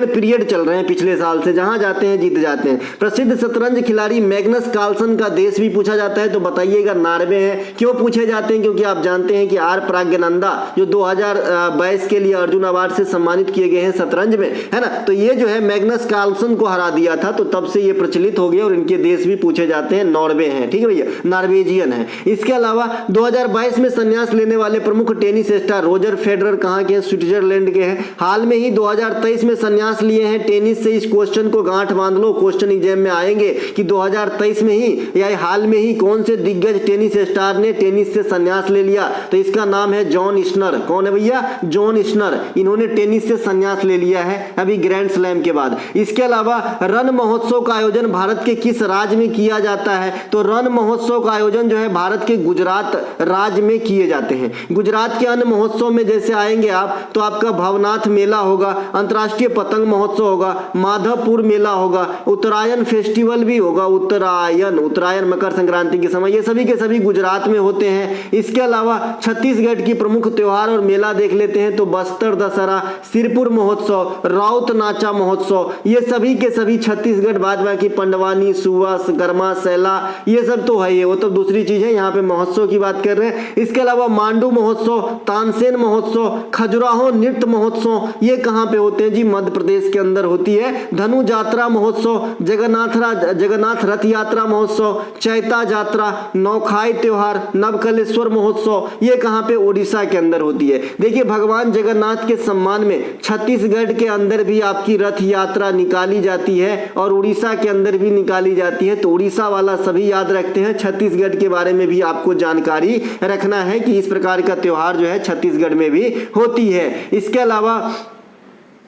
पीरियड चल रहे हैं पिछले साल से, जहां जाते हैं जीत जाते हैं। प्रसिद्ध शतरंज खिलाड़ी मैग्नस कार्लसन का देश भी पूछा जाता है, तो बताइएगा नॉर्वे है। क्यों पूछे जाते हैं, क्योंकि आप जानते हैं कि आर प्राज्ञानंदा जो 2022 के लिए अर्जुन अवार्ड से सम्मानित किए गए हैं शतरंज में, है ना। तो ये जो है मैग्नस कार्लसन को हरा दिया था, तो तब से ये प्रचलित हो गया और इनके देश भी पूछे जाते हैं, नॉर्वे है, ठीक है भैया, नॉर्वेजियन है। इसके अलावा 2022 में संन्यास लेने वाले प्रमुख टेनिस स्टार रोजर फेडरर कहां के हैं, स्विट्जरलैंड के हैं। हाल में ही 2023 में संन्यास लिए हैं टेनिस से। इस क्वेश्चन को गांठ बांध लो, क्वेश्चन एग्जाम में आएंगे कि 2023 में ही या हाल में ही कौन से दिग्गज टेनिस स्टार ने टेनिस से संन्यास ले लिया। तो इसका नाम है जॉन इस्नर। कौन है भैया, जॉन इस्नर। इन्होंने टेनिस से संन्यास ले लिया है अभी ग्रैंड स्लैम के बाद। इसके अलावा रन महोत्सव का आयोजन भारत के किस राज्य में किया जाता है, तो रण महोत्सव का आयोजन जो है भारत के गुजरात राज्य में किए जाते हैं। गुजरात के अन्य महोत्सव में जैसे आएंगे आप तो आपका भवनाथ मेला होगा, अंतर्राष्ट्रीय पतंग महोत्सव होगा, माधवपुर मेला होगा, उत्तरायण फेस्टिवल भी होगा, उत्तरायण मकर संक्रांति के समय, ये सभी के सभी गुजरात में होते हैं। इसके अलावा छत्तीसगढ़ की प्रमुख त्योहार और मेला देख लेते हैं तो बस्तर दशहरा, सिरपुर महोत्सव, राउत नाचा महोत्सव, ये सभी के सभी छत्तीसगढ़। बाद बाकी पंडवानी, सुवास, गरमा, सैला, ये सब तो है, ये वो तो दूसरी चीज है, यहाँ पे महोत्सव की बात कर रहे हैं। इसके अलावा मांडू महोत्सव, तानसेन महोत्सव, खजुराहो नृत्य महोत्सव, ये कहाँ पे होते हैं जी? मध्य प्रदेश के अंदर होती है। धनु जात्रा महोत्सव, जगन्नाथ रथ यात्रा महोत्सव, चैता यात्रा, नौखाई त्योहार, नवकलेश्वर महोत्सव, ये कहाँ पे? उड़ीसा के अंदर होती है। देखिए भगवान जगन्नाथ के सम्मान में छत्तीसगढ़ के अंदर भी आपकी रथ यात्रा निकाली जाती है और उड़ीसा के अंदर भी निकाली जाती है। तो उड़ीसा वाला सभी याद रखते हैं, छत्तीसगढ़ के बारे में भी आपको जानकारी रखना है कि इस प्रकार का त्योहार जो है छत्तीसगढ़ में भी होती है। इसके अलावा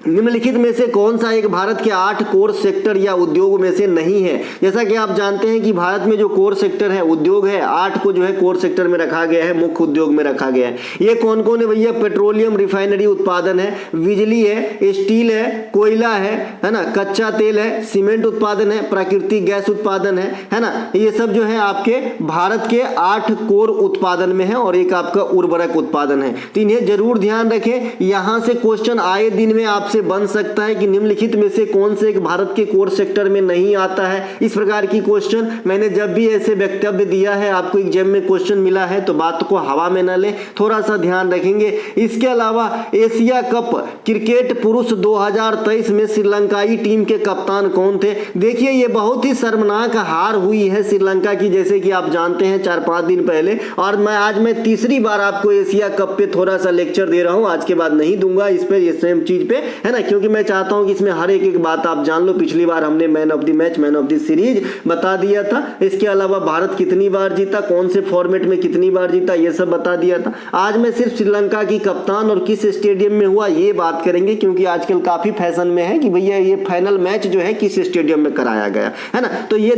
निम्नलिखित में से कौन सा एक भारत के 8 कोर सेक्टर या उद्योग में से नहीं है? जैसा कि आप जानते हैं कि भारत में जो कोर सेक्टर है, उद्योग है, 8 को जो है कोर सेक्टर में रखा गया है, मुख्य उद्योग में रखा गया है। ये कौन कौन है भैया? पेट्रोलियम रिफाइनरी उत्पादन है, बिजली है, स्टील है, कोयला है ना, कच्चा तेल है, सीमेंट उत्पादन है, प्राकृतिक गैस उत्पादन है ना। ये सब जो है आपके भारत के 8 कोर उत्पादन में है और एक आपका उर्वरक उत्पादन है। तो इन्हें जरूर ध्यान रखें, यहां से क्वेश्चन आए दिन में आपसे बन सकता है कि निम्नलिखित में से कौन से एक भारत के कोर सेक्टर में नहीं आता है। इस प्रकार की क्वेश्चन मैंने जब भी ऐसे वक्तव्य दिया है, आपको एग्जाम में क्वेश्चन मिला है, तो बात को हवा में न लें, थोड़ा सा ध्यान रखेंगे। इसके अलावा एशिया कप क्रिकेट पुरुष 2023 में श्रीलंकाई टीम के कप्तान कौन थे? देखिए ये बहुत ही शर्मनाक हार हुई है श्रीलंका की, जैसे कि आप जानते हैं 4-5 दिन पहले। और आज मैं तीसरी बार आपको एशिया कप पे थोड़ा सा लेक्चर दे रहा हूं, आज के बाद नहीं दूंगा इस पे, ये सेम चीज पे है ना, क्योंकि मैं चाहता हूं कि इसमें हर एक बात आप जान लो। पिछली बार हमने man of the match, man of the series बता दिया था। इसके अलावा भारत कितनी बार जीता, कौन से फॉर्मेट में कितनी बार जीता, ये सब बता दिया था। आज मैं सिर्फ श्रीलंका की कप्तान और किस स्टेडियम में हुआ ये बात करेंगे, क्योंकि आजकल काफी फैशन में है कि भैया ये फाइनल मैच जो है किस स्टेडियम में कराया गया है ना। तो ये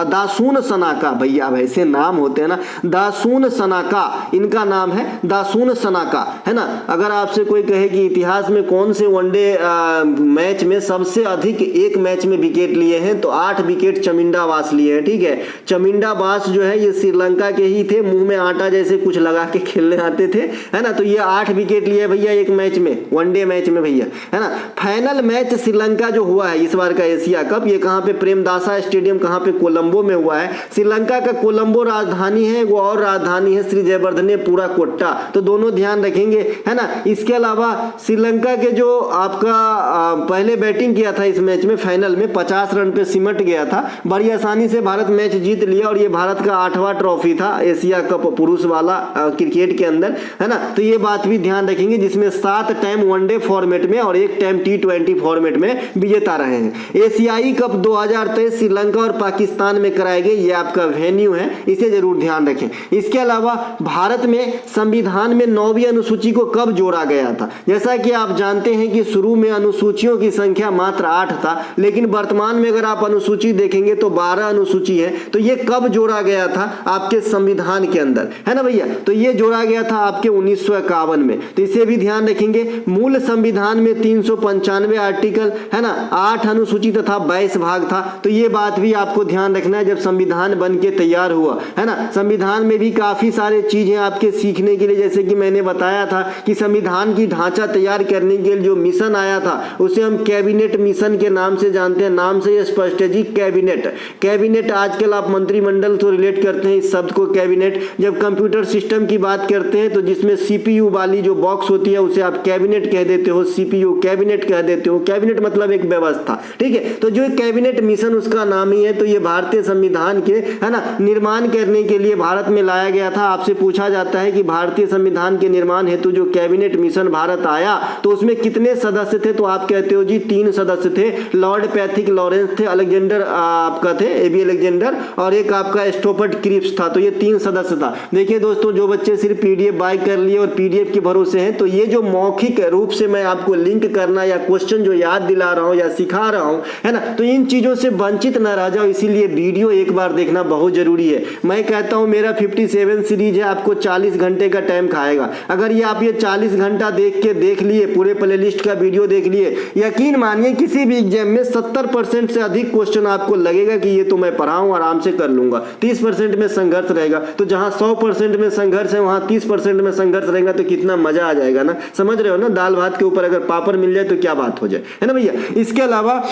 दासून सनाका, भैया वैसे नाम होते हैं ना, दासून सनाका इनका नाम है, दासून सनाका है ना। अगर आपसे कोई कहे कि इतिहास में कौन से वनडे मैच में सबसे अधिक एक मैच में विकेट लिए हैं, तो 8 विकेट चमिंडा वास लिए हैं। ठीक है, चमिंडा वास जो है ये श्रीलंका के ही थे, मुंह में आटा जैसे कुछ लगा के खेलने आते थे है ना। तो ये 8 विकेट लिए भैया एक मैच में, वनडे मैच में भैया है ना। फाइनल मैच श्रीलंका जो हुआ है इस बार का एशिया कप, ये कहाँ पे? प्रेमदासा स्टेडियम, कहाँ पे? कोलंबो में हुआ है। श्रीलंका का कोलंबो राजधानी है, वो और राजधानी है श्री जयवर्धने पूरा कोट्टा, तो दोनों ध्यान रखेंगे है ना। इसके अलावा श्रीलंका के जो आपका पहले बैटिंग किया था इस मैच में, फाइनल में 50 रन पे सिमट गया था, बड़ी आसानी से भारत मैच जीत लिया और ये भारत का 8वां ट्रॉफी था एशिया कप पुरुष वाला क्रिकेट के अंदर है ना। तो ये बात भी ध्यान रखेंगे, जिसमें 7 टाइम वनडे फॉर्मेट में और 1 टाइम T20 फॉर्मेट में विजेता रहे हैं। एशियाई कप 2023 श्रीलंका और पाकिस्तान में कराए गए, ये आपका वेन्यू है, इसे जरूर ध्यान रखें। इसके अलावा भारत में संविधान में 9वीं अनुसूची को कब जोड़ा गया था? जैसा कि आप जानते हैं कि शुरू में अनुसूचियों की संख्या मात्र 8 था, लेकिन वर्तमान में अगर आप अनुसूची देखेंगे तो 12 अनुसूची है। तो ये कब जोड़ा गया था? आपके संविधान के अंदर है ना भैया। तो ये जोड़ा गया था आपके 1951 में, तो इसे भी ध्यान रखेंगे। मूल संविधान में 395 आर्टिकल है ना, 8 अनुसूची तथा 22 भाग था। तो ये बात भी आपको ध्यान रखना है जब संविधान बन के तैयार हुआ है ना। संविधान में भी काफी सारे चीजें आपके सीखने के लिए, जैसे कि मैंने बताया था कि संविधान की ढांचा तैयार करने के लिए जो मिशन आया था उसे हम कैबिनेट मिशन के नाम से जानते हैं। नाम से स्पष्ट है जी, कैबिनेट। आजकल आप मंत्रिमंडल तो रिलेट करते हैं इस शब्द को कैबिनेट। जब कंप्यूटर सिस्टम की बात करते हैं तो जिसमें CPU वाली जो बॉक्स होती है उसे आप कैबिनेट कह देते हो, CPU कैबिनेट कह देते हो। कैबिनेट मतलब एक व्यवस्था, ठीक है। तो जो कैबिनेट मिशन उसका नाम ही है। तो ये भारतीय संविधान के है ना निर्माण करने के लिए भारत में लाया गया था। आपसे पूछा जाता है कि भारतीय संविधान के निर्माण हेतु जो कैबिनेट मिशन भारत आया तो उसमें कितने सदस्य थे? तो आप कहते हो जी 3 सदस्य थे। लॉर्ड पैथिक लॉरेंस थे, अलेक्जेंडर आपका थे एबी अलेक्जेंडर, और एक आपका स्टोफर्ड क्रिप्स था। तो ये 3 सदस्य था। देखिए दोस्तों, जो बच्चे सिर्फ पीडीएफ बाय कर लिए और पीडीएफ के भरोसे हैं, तो ये जो मौखिक रूप से मैं आपको लिंक करना या क्वेश्चन जो याद दिला रहा हूं या सिखा रहा हूं, है ना, तो इन चीजों से वंचित न रह जाओ। इसीलिए वीडियो एक बार देखना बहुत जरूरी है। मैं कहता हूं मेरा 57 सीरीज है, आपको 40 घंटे का टाइम खाएगा। अगर ये आप ये 40 घंटा देख लिए, पूरे प्लेलिस्ट का वीडियो देख लिए, यकीन मानिए किसी भी एग्जाम में 70% से अधिक क्वेश्चन आपको लगेगा कि ये तो मैं पढ़ा हूं, आराम से कर लूंगा। 30% में संघर्ष रहेगा। तो जहां 100% में संघर्ष है, वहां 30% में संघर्ष रहेगा, तो कितना मजा आ जाएगा ना। समझ रहे हो ना, दाल भात के ऊपर अगर पापड़ मिल जाए तो क्या बात हो जाए, है ना भैया। इसके अलावा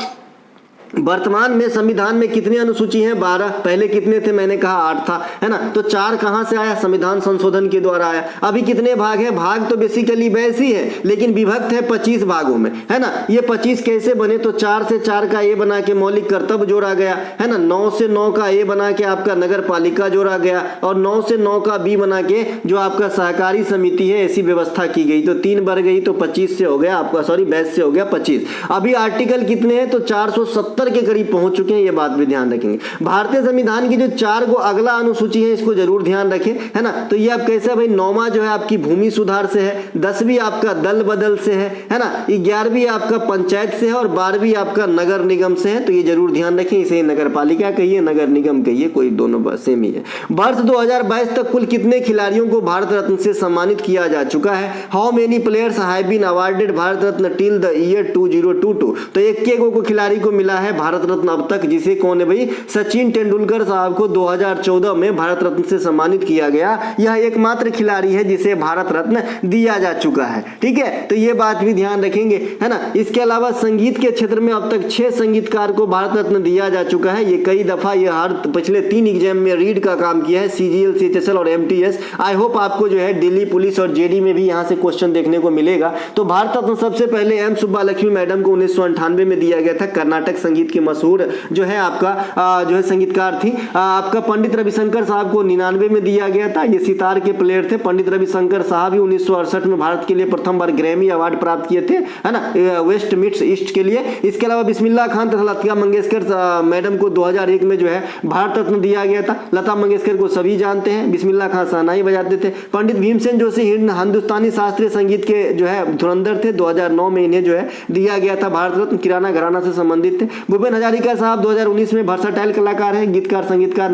वर्तमान में संविधान में कितनी अनुसूची हैं? 12। पहले कितने थे? मैंने कहा 8 था, है ना। तो 4 कहां से आया? संविधान संशोधन के द्वारा आया। अभी कितने भाग हैं? भाग तो बेसिकली वैसे ही है, लेकिन विभक्त है 25 भागों में, है ना। ये 25 कैसे बने? तो 4 से 4 का ए बना के मौलिक कर्तव्य जोड़ा गया, है ना। 9 से 9 का ए बना के आपका नगर पालिका जोड़ा गया, और 9 से 9 का बी बना के जो आपका सहकारी समिति है, ऐसी व्यवस्था की गई। तो 3 बढ़ गई, तो 25 से हो गया आपका, सॉरी 22 से हो गया 25। अभी आर्टिकल कितने हैं? तो 470 के करीब पहुंच चुके हैं। ये बात भी ध्यान रखेंगे। भारतीय संविधान की जो 4 गो अगला अनुसूची है, इसको जरूर ध्यान रखें, है ना। तो ये आप कैसे भाई, 9वां जो है आपकी भूमि सुधार से है, 10वीं आपका दल बदल से है ना, 11वीं आपका पंचायत से है, और 12वीं आपका नगर निगम से है। तो ये जरूर ध्यान रखें। इसे नगर पालिका कहिए, नगर निगम कहिए, कोई दोनों सेम ही है। वर्ष 2022 तक कुल कितने खिलाड़ियों को भारत रत्न से सम्मानित किया जा चुका है? How many players have been awarded Bharat Ratna till the year 2022? तो 21 को खिलाड़ी को मिला है भारत रत्न अब तक, जिसे कौन है भाई? सचिन तेंदुलकर साहब को 2014 में भारत रत्न से सम्मानित किया गया। यह एकमात्र खिलाड़ी है जिसे भारत रत्न दिया जा चुका है। ठीक है, तो ये बात भी ध्यान रखेंगे, है ना। इसके अलावा संगीत के क्षेत्र में अब तक 6 संगीतकार को भारत रत्न दिया जा चुका है। ये कई दफा ये हर पिछले 3 एग्जाम में रीड का काम किया है, सीजीएल, सीएचएसएल और एमटीएस। आई होप आपको जो है दिल्ली पुलिस और जेडी में भी यहाँ से क्वेश्चन देखने को मिलेगा। तो भारत रत्न सबसे पहले एम सुब्बालक्ष्मी मैडम को 1998 में दिया गया था। कर्नाटक संगीत की मशहूर जो है आपका जो है संगीतकार थी। आपका पंडित रविशंकर साहब को 99 में दिया गया था। ये सितार के प्लेयर थे। पंडित रविशंकर साहब ही 1968 में भारत के लिए प्रथम बार ग्रैमी अवार्ड प्राप्त किए थे, है ना, वेस्ट मीट्स ईस्ट के लिए। इसके अलावा बिस्मिल्लाह खान तथा लता मंगेशकर मैडम को 2001 में जो है भारत रत्न दिया गया था। लता मंगेशकर को सभी जानते हैं, बिस्मिल्लाह खान शहनाई बजाते थे। पंडित भीमसेन जोशी हिंदुस्तानी शास्त्रीय संगीत के जो है धुरंधर थे। 2009 में इन्हें जो है दिया गया था भारत रत्न। किराना घराना से संबंधित थे। भूपेन हजारिका साहब 2019 में वर्सटाइल कलाकार हैं, गीतकार, संगीतकार,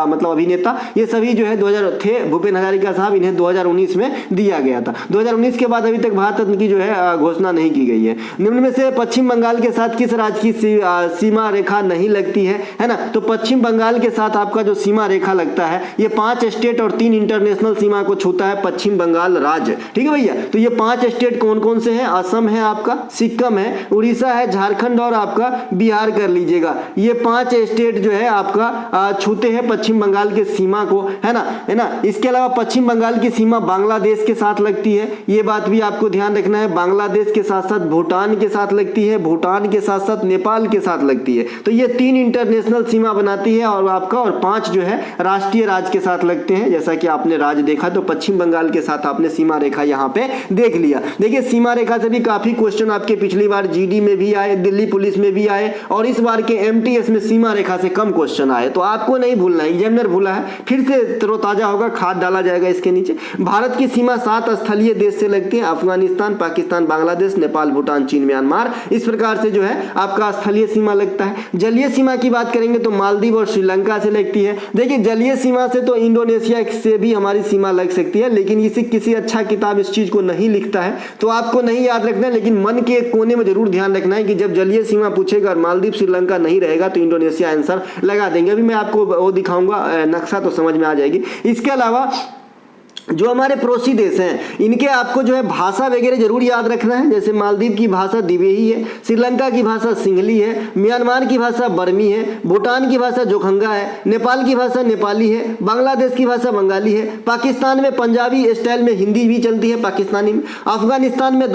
मतलब अभिनेता, ये सभी जो है 2000 थे। भूपेन हजारिका साहब, इन्हें 2019 में दिया गया था। 2019 के बाद अभी तक भारत रत्न की जो है घोषणा नहीं की गई है। निम्न में से पश्चिम बंगाल के साथ किस राज्य की सीमा रेखा नहीं लगती है ना। तो पश्चिम बंगाल के साथ आपका जो सीमा रेखा लगता है, ये 5 स्टेट और 3 इंटरनेशनल सीमा को छूता है पश्चिम बंगाल राज्य। ठीक है भैया, तो ये 5 स्टेट कौन कौन से हैं? असम है आपका, सिक्किम है, उड़ीसा है, झारखंड और आपका बिहार कर लीजिएगा। ये 5 स्टेट जो है आपका छूते हैं पश्चिम बंगाल के सीमा को, है ना। इसके अलावा पश्चिम बंगाल की सीमा बांग्लादेश के साथ लगती है। ये बात भी आपको ध्यान रखना है। बांग्लादेश के साथ साथ भूटान के साथ लगती है, भूटान के साथ साथ नेपाल के साथ लगती है। तो ये 3 इंटरनेशनल सीमा बनाती है और आपका, और 5 जो है राष्ट्रीय राज्य के साथ लगते हैं। जैसा कि आपने राज्य देखा, तो पश्चिम बंगाल के साथ आपने सीमा रेखा यहाँ पे देख लिया। देखिए, सीमा रेखा से भी काफी क्वेश्चन आपके पिछली बार जीडी में भी आए, दिल्ली पुलिस में भी आए, और इस बार के एमटीएस में सीमा रेखा से कम क्वेश्चन आए। तो आपको नहीं भूलना है, एग्जामिनर भूला है, फिर से तरोताजा होगा, खाद डाला जाएगा इसके नीचे। भारत की सीमा 7 स्थलीय देश से लगती है, अफगानिस्तान, पाकिस्तान, बांग्लादेश, नेपाल, भूटान, चीन, म्यांमार। इस प्रकार से जो है आपका स्थलीय सीमा लगता है। जलीय सीमा की बात करेंगे तो मालदीव और श्रीलंका से लगती है। देखिए, जलीय सीमा से तो इंडोनेशिया से भी हमारी सीमा लग सकती है, लेकिन इसे किसी अच्छा किताब इस चीज को नहीं लिखता है, तो आपको नहीं याद रखना है। लेकिन मन के एक कोने में जरूर ध्यान रखना है कि जब जलीय सीमा पूछेगा और मालदीव श्रीलंका नहीं रहेगा तो इंडोनेशिया आंसर लगा देंगे। अभी मैं आपको वो दिखाऊंगा नक्शा, तो समझ में आ जाएगी। इसके अलावा जो हमारे पड़ोसी देश हैं, इनके आपको जो है भाषा वगैरह जरूर याद रखना है। जैसे मालदीव की भाषा दिवेही है, श्रीलंका की भाषा सिंहली है, म्यांमार की भाषा बर्मी है, भूटान की भाषा जोखंगा है, नेपाल की भाषा नेपाली है, बांग्लादेश की भाषा बंगाली है, पाकिस्तान में पंजाबी स्टाइल में हिंदी भी चलती है पाकिस्तानी में, अफगानिस्तान में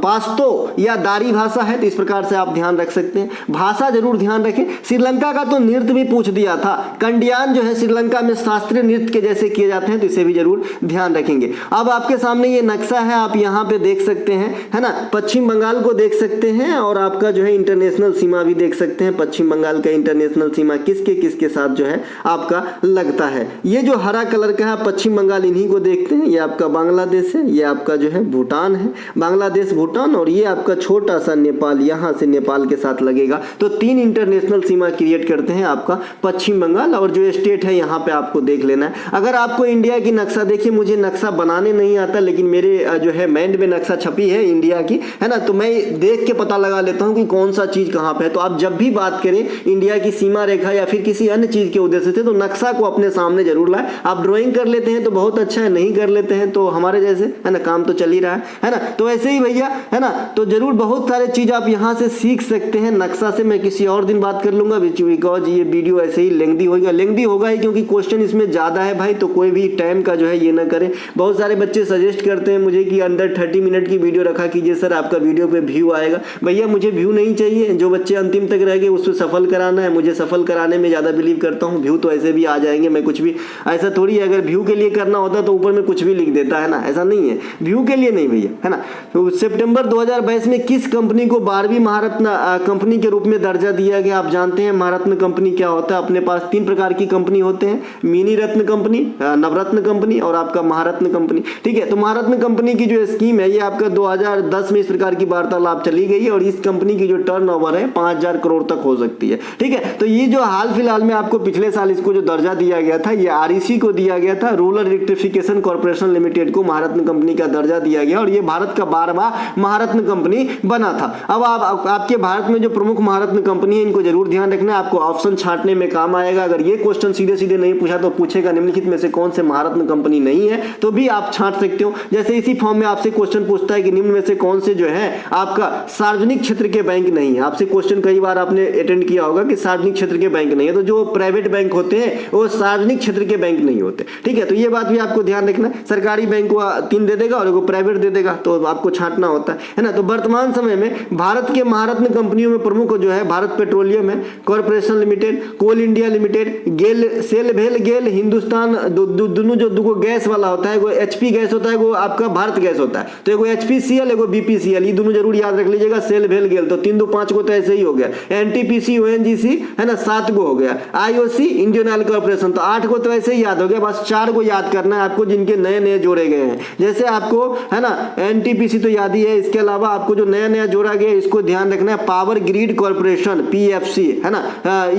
पाश्तो या दारी भाषा है। तो इस प्रकार से आप ध्यान रख सकते हैं, भाषा जरूर ध्यान रखें। श्रीलंका का तो नृत्य भी पूछ दिया था। कंडियान जो है श्रीलंका में शास्त्रीय नृत्य के कैसे किए जाते हैं, तो इसे भी जरूर ध्यान रखेंगे। अब आपके सामने ये नक्शा है, आप यहाँ पे देख सकते हैं, है ना, पश्चिम बंगाल को देख सकते हैं और आपका जो है इंटरनेशनल सीमा भी देख सकते हैं। पश्चिम बंगाल का इंटरनेशनल सीमा किसके किसके साथ जो है आपका लगता है। ये जो हरा कलर का है पश्चिम बंगाल, इन्हीं को देखते हैं। ये आपका बांग्लादेश है, ये आपका जो है भूटान है, बांग्लादेश भूटान, और ये आपका छोटा सा नेपाल, यहाँ से नेपाल के साथ लगेगा। तो 3 इंटरनेशनल सीमा क्रिएट करते हैं आपका पश्चिम बंगाल, और जो स्टेट है यहाँ पे आपको देख लेना है। अगर आपको इंडिया की नक्शा, देखिए मुझे नक्शा बनाने नहीं आता, लेकिन मेरे जो है माइंड में नक्शा छपी है इंडिया की, है ना, तो मैं देख के पता लगा लेता हूँ कि कौन सा चीज कहाँ पे है। तो आप जब भी बात करें इंडिया की सीमा रेखा या फिर किसी अन्य चीज के उद्देश्य से, तो नक्शा को अपने सामने जरूर लाए। आप ड्राइंग कर लेते हैं तो बहुत अच्छा है, नहीं कर लेते हैं तो हमारे जैसे, है ना, काम तो चल ही रहा है ना। तो ऐसे ही भैया, है ना, तो जरूर बहुत सारे चीज आप यहाँ से सीख सकते हैं नक्शा से। मैं किसी और दिन बात कर लूंगा, बिकॉज ये वीडियो ऐसे ही लेंथी होगा ही, क्योंकि क्वेश्चन इसमें ज्यादा है भाई। तो कोई भी टाइम का जो है ये ना करें। बहुत सारे बच्चे सजेस्ट करते हैं मुझे कि अंडर 30 मिनट की वीडियो रखा कीजिए सर, आपका वीडियो पे व्यू आएगा। भैया मुझे व्यू नहीं चाहिए, जो बच्चे अंतिम तक रह गए उसको सफल कराना है। मुझे सफल कराने में ज्यादा बिलीव करता हूँ, व्यू तो ऐसे भी आ जाएंगे। मैं कुछ भी ऐसा थोड़ी है, अगर व्यू के लिए करना होता तो ऊपर में कुछ भी लिख देता, है ना, ऐसा नहीं है, व्यू के लिए नहीं भैया, है ना। तो सितंबर 2022 में किस कंपनी को 12वीं महारत्न कंपनी के रूप में दर्जा दिया गया? आप जानते हैं महारत्न कंपनी क्या होता है। अपने पास 3 प्रकार की कंपनी होते हैं, मिनी रत्न कंपनी, नवरत्न कंपनी और आपका महारत्न कंपनी। ठीक है, तो महारत्न कंपनी की जो स्कीम है ये आपका 2010 में इस प्रकार की वार्तालाप चली गई है, और इस कंपनी की जो टर्नओवर है 5000 करोड़ तक हो सकती है। ठीक है, तो ये जो हाल फिलहाल में आपको पिछले साल इसको जो दर्जा दिया गया था, ये REC को दिया गया था, रूरल इलेक्ट्रिफिकेशन कॉर्पोरेशन लिमिटेड को महारत्न कंपनी का दर्जा दिया गया, और ये भारत का 12वां महारत्न कंपनी बना था। अब आपके भारत में जो प्रमुख महारत्न कंपनी है इनको जरूर ध्यान रखना है, आपको ऑप्शन छांटने में काम आएगा। अगर ये क्वेश्चन सीधे सीधे नहीं पूछा तो पूछेगा निम्नलिखित में से कौन से महारत्न कंपनी नहीं है, तो भी आप छांट सकते हो। जैसे इसी फॉर्म में आपसे क्वेश्चन पूछता है कि निम्न में से कौन से जो है आपका सार्वजनिक क्षेत्र के बैंक नहीं है। आपसे क्वेश्चन कई बार आपने अटेंड किया होगा कि सार्वजनिक क्षेत्र के बैंक नहीं है, तो जो प्राइवेट बैंक होते हैं वो सार्वजनिक क्षेत्र के बैंक नहीं होते। ठीक है, तो ये बात भी आपको ध्यान रखना है। सरकारी बैंक को 3 दे देगा और प्राइवेट दे देगा, तो आपको छांटना होता है ना। तो वर्तमान समय में भारत के महारत्न कंपनियों में प्रमुख जो है भारत पेट्रोलियम है कॉर्पोरेशन लिमिटेड, कोल इंडिया लिमिटेड, गेल, सेल भेल गेल, हिंदुस्तान, दोनों जो दो गैस वाला होता है, वो HP गैस होता है, वो आपका भारत गैस होता है। तो एगो HPCL, एगो BPCL, ये दोनों जरूर याद रख लीजिएगा। सेल भेल गेल, तो 3 2 5 को तो ऐसे ही हो गया। NTPC ONGC, है ना, 7 को हो गया। IOC इंडियन ऑयल कॉर्पोरेशन, तो 8 को तो ऐसे ही याद हो गया। बस 4 को याद करना है आपको जिनके नए नए जोड़े गए हैं। जैसे आपको, है ना, NTPC तो याद ही है, इसके अलावा आपको जो नया नया जोड़ा गया इसको ध्यान रखना है, पावर ग्रिड कॉर्पोरेशन PFC, है ना,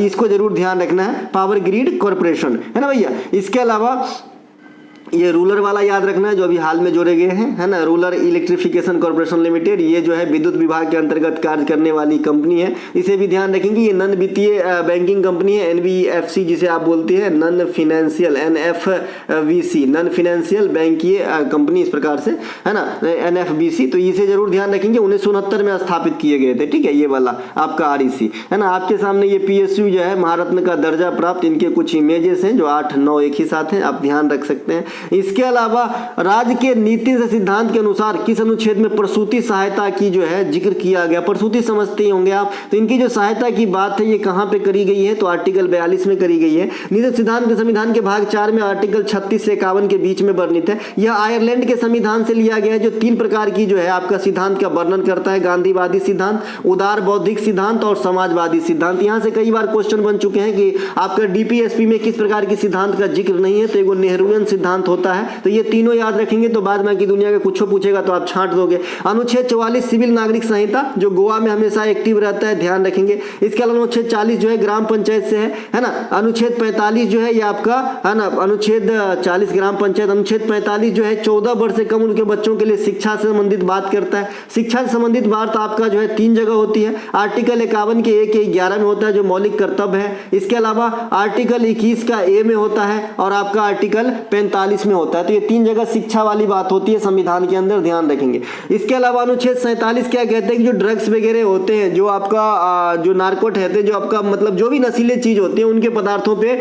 इसको जरूर ध्यान रखना है, पावर ग्रिड कॉर्पोरेशन, है ना भैया। इसके अलावा ये रूलर वाला याद रखना है जो अभी हाल में जोड़े गए हैं, है ना, रूरल इलेक्ट्रिफिकेशन कॉर्पोरेशन लिमिटेड, ये जो है विद्युत विभाग के अंतर्गत कार्य करने वाली कंपनी है, इसे भी ध्यान रखेंगे। ये नन वित्तीय बैंकिंग कंपनी है, NBFC जिसे आप बोलते हैं, non financial, NFVC, non financial बैंकीय कंपनी, इस प्रकार से, है ना, NFBC। तो इसे जरूर ध्यान रखेंगे, 1969 में स्थापित किए गए थे। ठीक है, ये वाला आपका REC, है ना। आपके सामने ये PSU जो है महारत्न का दर्जा प्राप्त, इनके कुछ इमेजेस हैं जो 8 9 एक ही साथ हैं, आप ध्यान रख सकते हैं। इसके अलावा राज्य के नीति से सिद्धांत के अनुसार किस अनुच्छेद में प्रसूति सहायता की जो है जिक्र किया गया? प्रसूति समझते ही होंगे आप, तो इनकी जो सहायता की बात है ये कहां पे करी गई है? तो आर्टिकल 42 में करी गई है। नीति सिद्धांत के संविधान के भाग 4 में आर्टिकल 36 से 51 के बीच में वर्णित है। यह आयरलैंड के संविधान से लिया गया है, जो 3 प्रकार की जो है आपका सिद्धांत का वर्णन करता है, गांधीवादी सिद्धांत, उदार बौद्धिक सिद्धांत और समाजवादी सिद्धांत। यहां से कई बार क्वेश्चन बन चुके हैं कि आपका DPSP में किस प्रकार की सिद्धांत का जिक्र नहीं है, तो एगो नेहरूवियन सिद्धांत होता है। तो ये तीनों याद रखेंगे, तो बाद में की दुनिया का कुछ पूछेगा तो आप छांट दोगे। अनुच्छेद 44 सिविल नागरिक संहिता, जो गोवा में हमेशा एक्टिव रहता है, ध्यान रखेंगे। इसके अलावा अनुच्छेद 40 जो है ग्राम पंचायत से है ना। अनुच्छेद 45 जो है ये आपका, है ना, अनुच्छेद 40 ग्राम पंचायत। अनुच्छेद 45 जो है 14 वर्ष से कम उम्र के बच्चों के लिए शिक्षा से संबंधित बात करता है। शिक्षा से संबंधित बात आपका जो है 3 जगह होती है। आर्टिकल 51 के 1 11 में होता है, जो मौलिक कर्तव्य है। इसके अलावा आर्टिकल 21 का A में होता है, और आपका आर्टिकल 45 44 में होता है। तो ये 3 जगह शिक्षा वाली बात होती है संविधान के अंदर, ध्यान रखेंगे। इसके अलावा अनुच्छेद 47 क्या कहते हैं कि जो ड्रग्स वगैरह होते हैं, जो आपका जो नार्कोट है, जो आपका मतलब जो भी नशीले चीज होते हैं उनके पदार्थों पे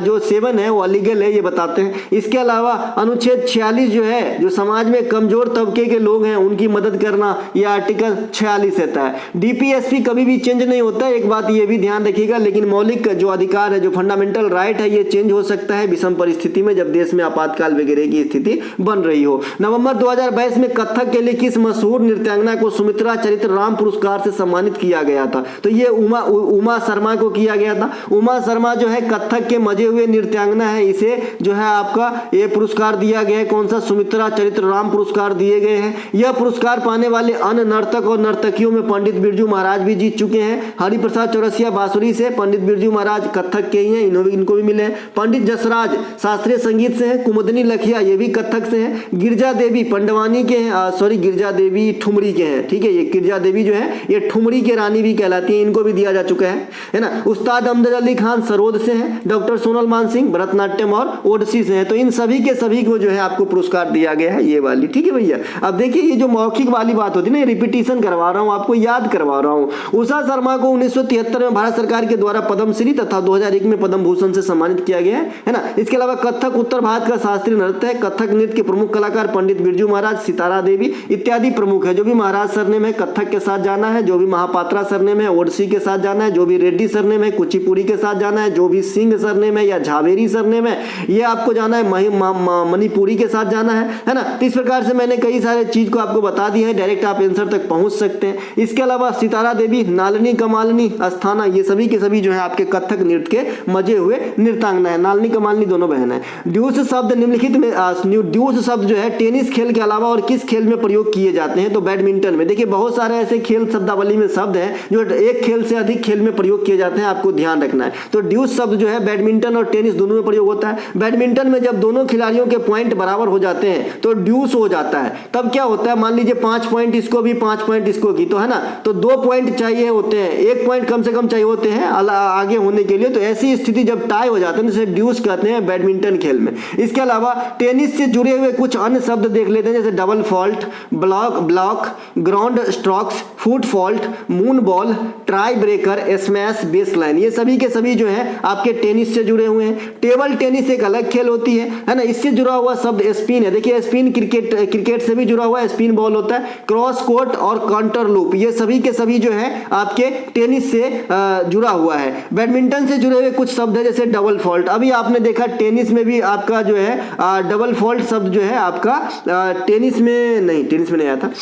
जो सेवन है वो अलीगल है, ये बताते हैं। इसके अलावा अनुच्छेद 46 जो है जो समाज में कमजोर तबके के लोग हैं उनकी मदद करना, ये आर्टिकल 46 रहता है। डीपीएसपी कभी भी चेंज नहीं होता है, एक बात ये भी ध्यान रखिएगा, लेकिन मौलिक जो अधिकार है, जो फंडामेंटल राइट है, ये चेंज हो सकता है विषम परिस्थिति में, जब देश में आपातकाल वगैरह की स्थिति बन रही हो। नवंबर 2022 में कथक के लिए किस मशहूर नृत्यांगना को सुमित्रा चरित्र राम पुरस्कार से सम्मानित किया गया था? तो ये उमा शर्मा को किया गया था। उमा शर्मा जो है कथक के मजे हुए नृत्यांगना है, इसे जो है आपका ये पुरस्कार दिया गया है। कौन सा? सुमित्रा चरित्र राम पुरस्कार दिए गए हैं। यह पुरस्कार पाने वाले अन्य नर्तक और नर्तकियों में पंडित बिरजू महाराज भी जीत चुके हैं। हरिप्रसाद चौरसिया बांसुरी से, पंडित बिरजू महाराज कथक के ही हैं, इनको भी मिले हैं। पंडित जसराज शास्त्रीय संगीत से हैं। कुमुदनी लखिया ये भी कथक से हैं। गिरजा देवी पंडवानी के हैं, गिरजा देवी ठुमरी के हैं, ठीक है। ये गिरजा देवी जो है ये ठुमरी के रानी भी कहलाती है, इनको भी दिया जा चुका है ना। उस्ताद अमजद अली खान सरोद से हैं। डॉक्टर सोनल मान सिंह भरतनाट्यम और ओडिसी से हैं। तो इन सभी के सभी को जो है आपको पुरस्कार दिया गया है, ये वाली, ठीक है भैया। अब देखिए ये जो मौखिक वाली बात होती है ना, रिपीटिशन करवा रहा हूँ, आपको याद करवा रहा हूँ। उषा शर्मा को 1973 में भारत सरकार के द्वारा पद्मश्री तथा 2001 में पद्म भूषण से सम्मानित किया गया है ना। इसके अलावा कथक उत्तर भारत का शास्त्रीय नृत्य है। कथक नृत्य के प्रमुख कलाकार पंडित बिरजू महाराज, सितारा देवी इत्यादि प्रमुख है। जो भी महाराज सरनेम है कथक के साथ जाना है, जो भी महापात्रा सरनेम है ओडिसी के साथ जाना है, जो भी रेड्डी सरनेम है कुचिपुड़ी के साथ जाना है, जो भी सिंह सरनेम है या झावेरी सरनेम है ये आपको जाना है, मणिपुरी के साथ जाना है ना। तो इस प्रकार से मैंने कई सारे चीज को आपको बता दी है, डायरेक्ट आप आंसर तक पहुंच सकते हैं। इसके अलावा सितारा देवी, नालिनी कमालिनी, अस्थाना, ये सभी के सभी जो है आपके कथक नृत्य के मजे हुए नृत्यांगना है। नालिनी कमालिनी दोनों बहन है। ड्यूस शब्द निम्नलिखित में ड्यूस शब्द जो है टेनिस खेल के अलावा और किस खेल में प्रयोग किए जाते हैं? तो बैडमिंटन में। देखिए बहुत सारे ऐसे खेल शब्दावली में शब्द हैं जो एक खेल से अधिक खेल में प्रयोग किए जाते हैं, आपको ध्यान रखना है। तो ड्यूस शब्द जो है बैडमिंटन और टेनिस दोनों में प्रयोग होता है। बैडमिंटन में जब दोनों खिलाड़ियों के पॉइंट बराबर हो जाते हैं तो ड्यूस हो जाता है। तब क्या होता है, मान लीजिए 5 पॉइंट इसको भी 5 पॉइंट इसको की, तो है ना, तो 2 पॉइंट चाहिए होते हैं, 1 पॉइंट कम से कम चाहिए होते हैं आगे होने के लिए। तो ऐसी स्थिति जब टाई हो जाते हैं तो इसे ड्यूस कहते हैं बैडमिंटन खेल में। इसके अलावा टेनिस से जुड़े हुए कुछ अन्य शब्द देख लेते हैं, जैसे double fault, block, ground strokes, foot fault, moon ball, try breaker, smash, base line, ये सभी के सभी जो है आपके टेनिस से जुड़े हुए हैं। टेबल टेनिस एक अलग खेल होती है ना। इससे जुड़ा हुआ शब्द स्पिन है। देखिए स्पिन क्रिकेट से भी जुड़ा हुआ है, स्पिन बॉल होता है। क्रॉस कोर्ट और काउंटर लूप, ये सभी के सभी जो है आपके टेनिस से जुड़ा हुआ है। बैडमिंटन से जुड़े हुए कुछ शब्द है, जैसे डबल फॉल्ट। अभी आपने देखा टेनिस में भी आपका जो है डबल फॉल्ट शब्द जो है आपका टेनिस में नहीं आया था,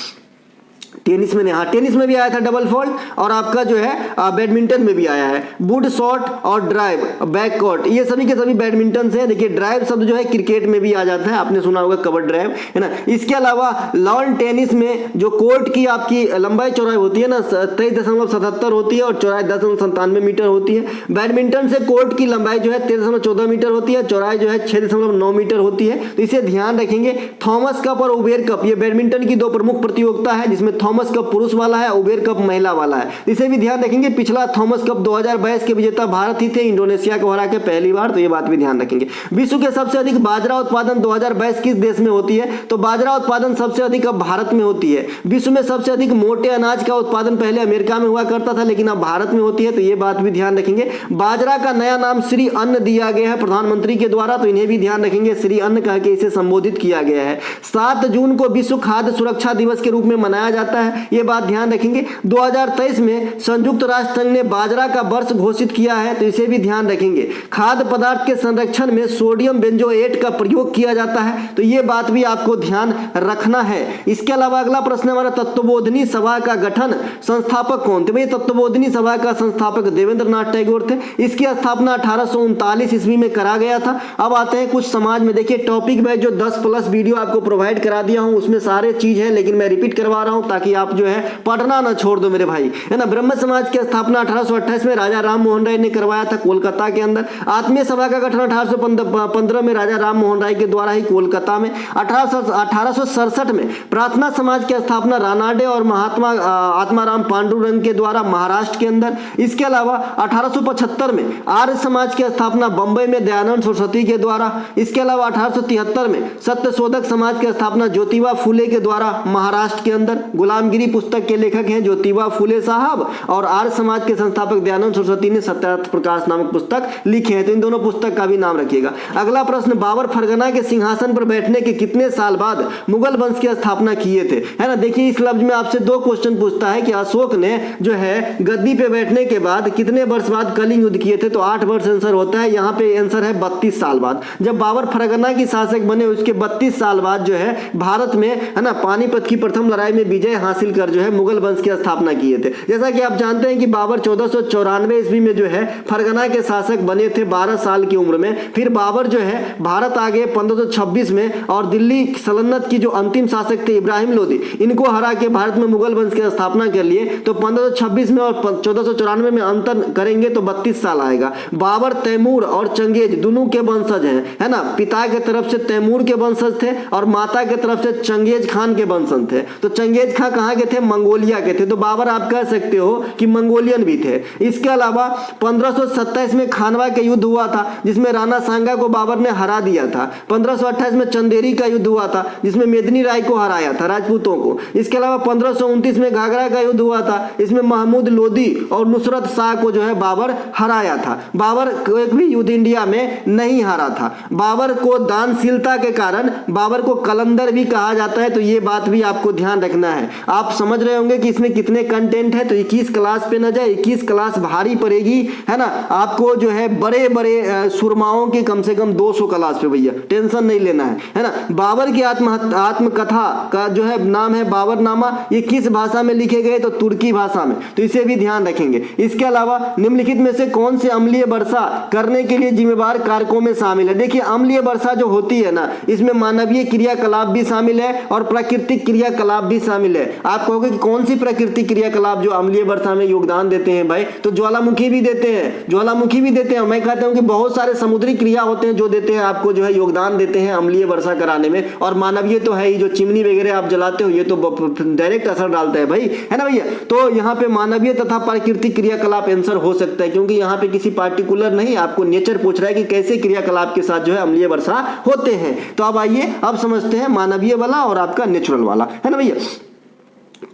टेनिस में नहीं, हाँ टेनिस में भी आया था डबल फॉल्ट, और आपका जो है बैडमिंटन में भी आया है। वुड शॉट और ड्राइव, बैक कोर्ट, ये सभी के सभी बैडमिंटन से। देखिए ड्राइव शब्द जो है क्रिकेट में भी आ जाता है, आपने सुना होगा कवर ड्राइव, है ना। इसके अलावा लॉन टेनिस में जो कोर्ट की आपकी लंबाई चौड़ाई होती है ना 23.77 होती है और चौड़ाई 10.97 मीटर होती है। बैडमिंटन से कोर्ट की लंबाई जो है 13.14 मीटर होती है, चौड़ाई जो है 6.9 मीटर होती है। तो इसे ध्यान रखेंगे। थॉमस कप और उबेर कप, ये बैडमिंटन की 2 प्रमुख प्रतियोगिता है, जिसमें थॉमस कप पुरुष वाला है, उबेर कप महिला वाला है। इसे भी ध्यान रखेंगे। पिछला थॉमस कप 2022 के विजेता भारत ही थे, इंडोनेशिया को हरा के पहली बार, तो ये बात भी ध्यान रखेंगे। विश्व के सबसे अधिक बाजरा उत्पादन 2022 किस देश में होती है? तो बाजरा उत्पादन सबसे अधिक अब भारत में होती है। विश्व में सबसे अधिक मोटे अनाज का उत्पादन पहले अमेरिका में हुआ करता था, लेकिन अब भारत में होती है, तो ये बात भी ध्यान रखेंगे। बाजरा का नया नाम श्री अन्न दिया गया है प्रधानमंत्री के द्वारा, तो इन्हें भी ध्यान रखेंगे, श्री अन्न कह के इसे संबोधित किया गया है। 7 जून को विश्व खाद्य सुरक्षा दिवस के रूप में मनाया जाता है, ये बात ध्यान रखेंगे। 2023 में संयुक्त राष्ट्र संघ ने बाजरा का वर्ष घोषित किया है, तो इसे भी ध्यान रखेंगे। खाद्य पदार्थ के संरक्षण में सोडियम बेंजोएट का प्रयोग किया जाता है, तो ये बात भी आपको ध्यान रखना है। इसके अलावा अगला प्रश्न हमारा, तत्वबोधिनी सभा का गठन संस्थापक कौन थे? भाई तत्वबोधिनी सभा का संस्थापक देवेंद्र नाथ टैगोर थे। इसकी स्थापना 1839 ईस्वी में करा गया था। अब आते हैं कुछ समाज में। देखिए टॉपिक में जो 10+ वीडियो आपको प्रोवाइड करा दिया हूं उसमें सारे चीज है, लेकिन मैं रिपीट करवा रहा हूं ताकि ताकि आप जो है पढ़ना ना छोड़ दो मेरे भाई, है ना। ब्रह्म समाज की स्थापना 1828 में राजा राम मोहन राय ने करवाया था कोलकाता के अंदर। आत्मीय सभा का गठन 1815 में राजा राम मोहन राय के द्वारा ही कोलकाता में। 1867 में प्रार्थना समाज की स्थापना रानाडे और महात्मा आत्माराम पांडुरंग के द्वारा महाराष्ट्र के अंदर। इसके अलावा 1875 में आर्य समाज की स्थापना बंबई में दयानंद सरस्वती के द्वारा। इसके अलावा 1873 में सत्यशोधक समाज की स्थापना ज्योतिबा फुले के द्वारा महाराष्ट्र के अंदर। गुलामगिरी पुस्तक के लेखक हैं ज्योतिबा फुले साहब और आर्य समाज के संस्थापक दयानंद सरस्वती ने सत्यार्थ प्रकाश नामक पुस्तक लिखे हैं, तो इन दोनों पुस्तक का भी नाम रखिएगा। अगला प्रश्न, बाबर फरगना के सिंहासन पर बैठने के कितने साल बाद मुगल वंश की स्थापना किए थे, है ना। देखिए इस लफ्ज में आपसे दो क्वेश्चन पूछता है कि अशोक ने जो है गद्दी पे बैठने के बाद कितने वर्ष बाद कलिंग युद्ध किए थे, तो 8 वर्ष आंसर होता है। यहाँ पे आंसर है 32 साल बाद। जब बाबर फरगना की शासक बने उसके 32 साल बाद जो है भारत में, है ना, पानीपत की प्रथम लड़ाई में विजय हासिल कर जो है मुगल वंश की स्थापना किए थे। जैसा कि आप जानते हैं कि बाबर 1494 ईस्वी में जो है फरगना के शासक बने थे 12 साल की उम्र में। फिर बाबर जो है भारत आ गए 1526 में और दिल्ली सल्तनत की जो अंतिम शासक थे इब्राहिम लोदी, इनको हरा के भारत में मुगल वंश की स्थापना कर लिए। तो 1526 में और 1494 में अंतर करेंगे तो 32 साल आएगा। बाबर तैमूर और चंगेज दोनों के वंशज हैं, है ना। पिता के तरफ से तैमूर के वंशज थे और माता के तरफ से चंगेज खान के वंशज थे। तो चंगेज खान कहाँ के थे, मंगोलिया के थे। तो बाबर आप कह सकते हो कि मंगोलियन भी थे। इसके अलावा 1527 में खानवा का युद्ध हुआ था जिसमें राणा सांगा को बाबर ने हरा दिया था। 1528 में चंदेरी का युद्ध हुआ था जिसमें मेदिनी राय को हराया था, राजपूतों को। इसके अलावा 1529 में घाघरा का युद्ध हुआ था, इसमें महमूद लोदी और नुसरत शाह को जो है बाबर हराया था। बाबर एक भी युद्ध इंडिया में नहीं हारा था। बाबर को दानशीलता के कारण बाबर को कलंदर भी कहा जाता है, तो ये बात भी आपको ध्यान रखना है। आप समझ रहे होंगे कि इसमें कितने कंटेंट है, तो 21 क्लास पे न जाए, 21 क्लास भारी पड़ेगी, है ना। आपको जो है बड़े बड़े सुरमाओं के कम से कम 200 क्लास पे, भैया टेंशन नहीं लेना है ना। बाबर की आत्मकथा का जो है नाम है बाबरनामा। ये किस भाषा में लिखे गए, तो तुर्की भाषा में, तो इसे भी ध्यान रखेंगे। इसके अलावा निम्नलिखित में से कौन से अम्लीय वर्षा करने के लिए जिम्मेवार कारकों में शामिल है। देखिए अम्लीय वर्षा जो होती है ना, इसमें मानवीय क्रियाकलाप भी शामिल है और प्राकृतिक क्रियाकलाप भी शामिल है। आप कहोगे कि कौन सी प्राकृतिक क्रियाकलाप जो अम्लीय वर्षा में योगदान देते हैं भाई, तो ज्वालामुखी भी देते हैं, ज्वालामुखी भी देते हैं। मैं कहता हूं कि बहुत सारे समुद्री क्रिया होते हैं जो देते हैं आपको जो है योगदान देते हैं अम्लीय वर्षा कराने में। और मानवीय तो है ही, जो चिमनी वगैरह आप जलाते हो ये तो डायरेक्ट असर डालता है भाई, है ना भैया। तो यहाँ पे मानवीय तथा प्राकृतिक क्रियाकलाप आंसर हो सकता है, क्योंकि यहाँ पे किसी पार्टिकुलर नहीं, आपको नेचर पूछ रहा है कि कैसे क्रियाकलाप के साथ जो है अम्लीय वर्षा होते हैं। तो अब आइए अब समझते हैं मानवीय वाला और आपका नेचुरल वाला, है ना भैया।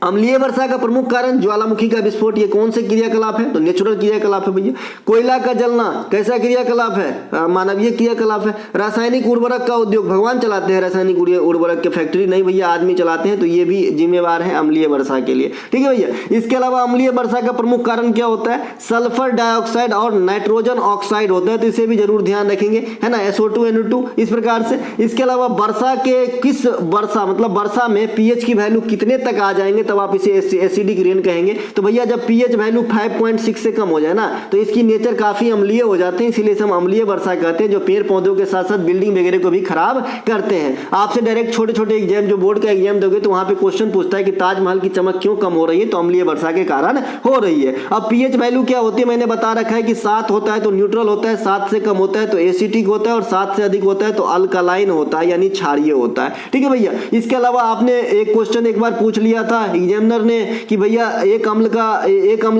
अम्लीय वर्षा का प्रमुख कारण ज्वालामुखी का विस्फोट, ये कौन से क्रियाकलाप है, तो नेचुरल क्रियाकलाप है भैया। कोयला का जलना कैसा क्रियाकलाप है, मानवीय क्रियाकलाप है। रासायनिक उर्वरक का उद्योग, भगवान चलाते हैं रासायनिक उर्वरक के फैक्ट्री नहीं भैया, आदमी चलाते हैं, तो ये भी जिम्मेवार है अम्लीय वर्षा के लिए, ठीक है भैया। इसके अलावा अम्लीय वर्षा का प्रमुख कारण क्या होता है, सल्फर डाइऑक्साइड और नाइट्रोजन ऑक्साइड होता है, तो इसे भी जरूर ध्यान रखेंगे, है ना, SO2 NO2 इस प्रकार से। इसके अलावा वर्षा के किस वर्षा मतलब वर्षा में pH की वैल्यू कितने तक आ जाएंगे तब आप इसे एसिडिक रेन कहेंगे। तो भैया जब pH वैल्यू 5.6 से कम हो जाए ना, तो इसकी नेचर काफी अम्लीय हो जाते हैं, इसीलिए हम अम्लीय वर्षा कहते हैं, जो पेड़ पौधों के साथ साथ बिल्डिंग वगैरह को भी खराब करते हैं। आपसे डायरेक्ट छोटे छोटे एग्जाम जो बोर्ड का एग्जाम दोगे तो वहां पे क्वेश्चन पूछता है कि ताजमहल की चमक क्यों कम हो रही है, तो अम्लीय वर्षा के कारण हो रही है। अब pH वैल्यू क्या होती है, मैंने बता रखा है कि 7 होता है तो न्यूट्रल होता है, 7 से कम होता है तो एसिडिक होता है और 7 से अधिक होता है तो अल्कलाइन होता है, यानी क्षारीय होता है, ठीक है भैया। इसके अलावा आपने एक क्वेश्चन एक बार पूछ लिया था एग्जामिनर ने कि भैया एक अम्ल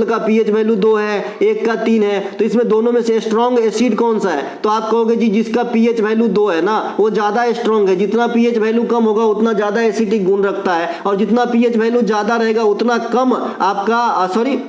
का pH वैल्यू 2 है, एक का 3 है, तो इसमें दोनों में से स्ट्रॉन्ग एसिड कौन सा है, तो आप कहोगे जी जिसका pH वैल्यू 2 है ना वो ज्यादा स्ट्रॉन्ग है, जितना pH वैल्यू कम होगा उतना ज्यादा एसिडिक गुण रखता है, और जितना pH वैल्यू ज्यादा रहेगा उतना कम आपका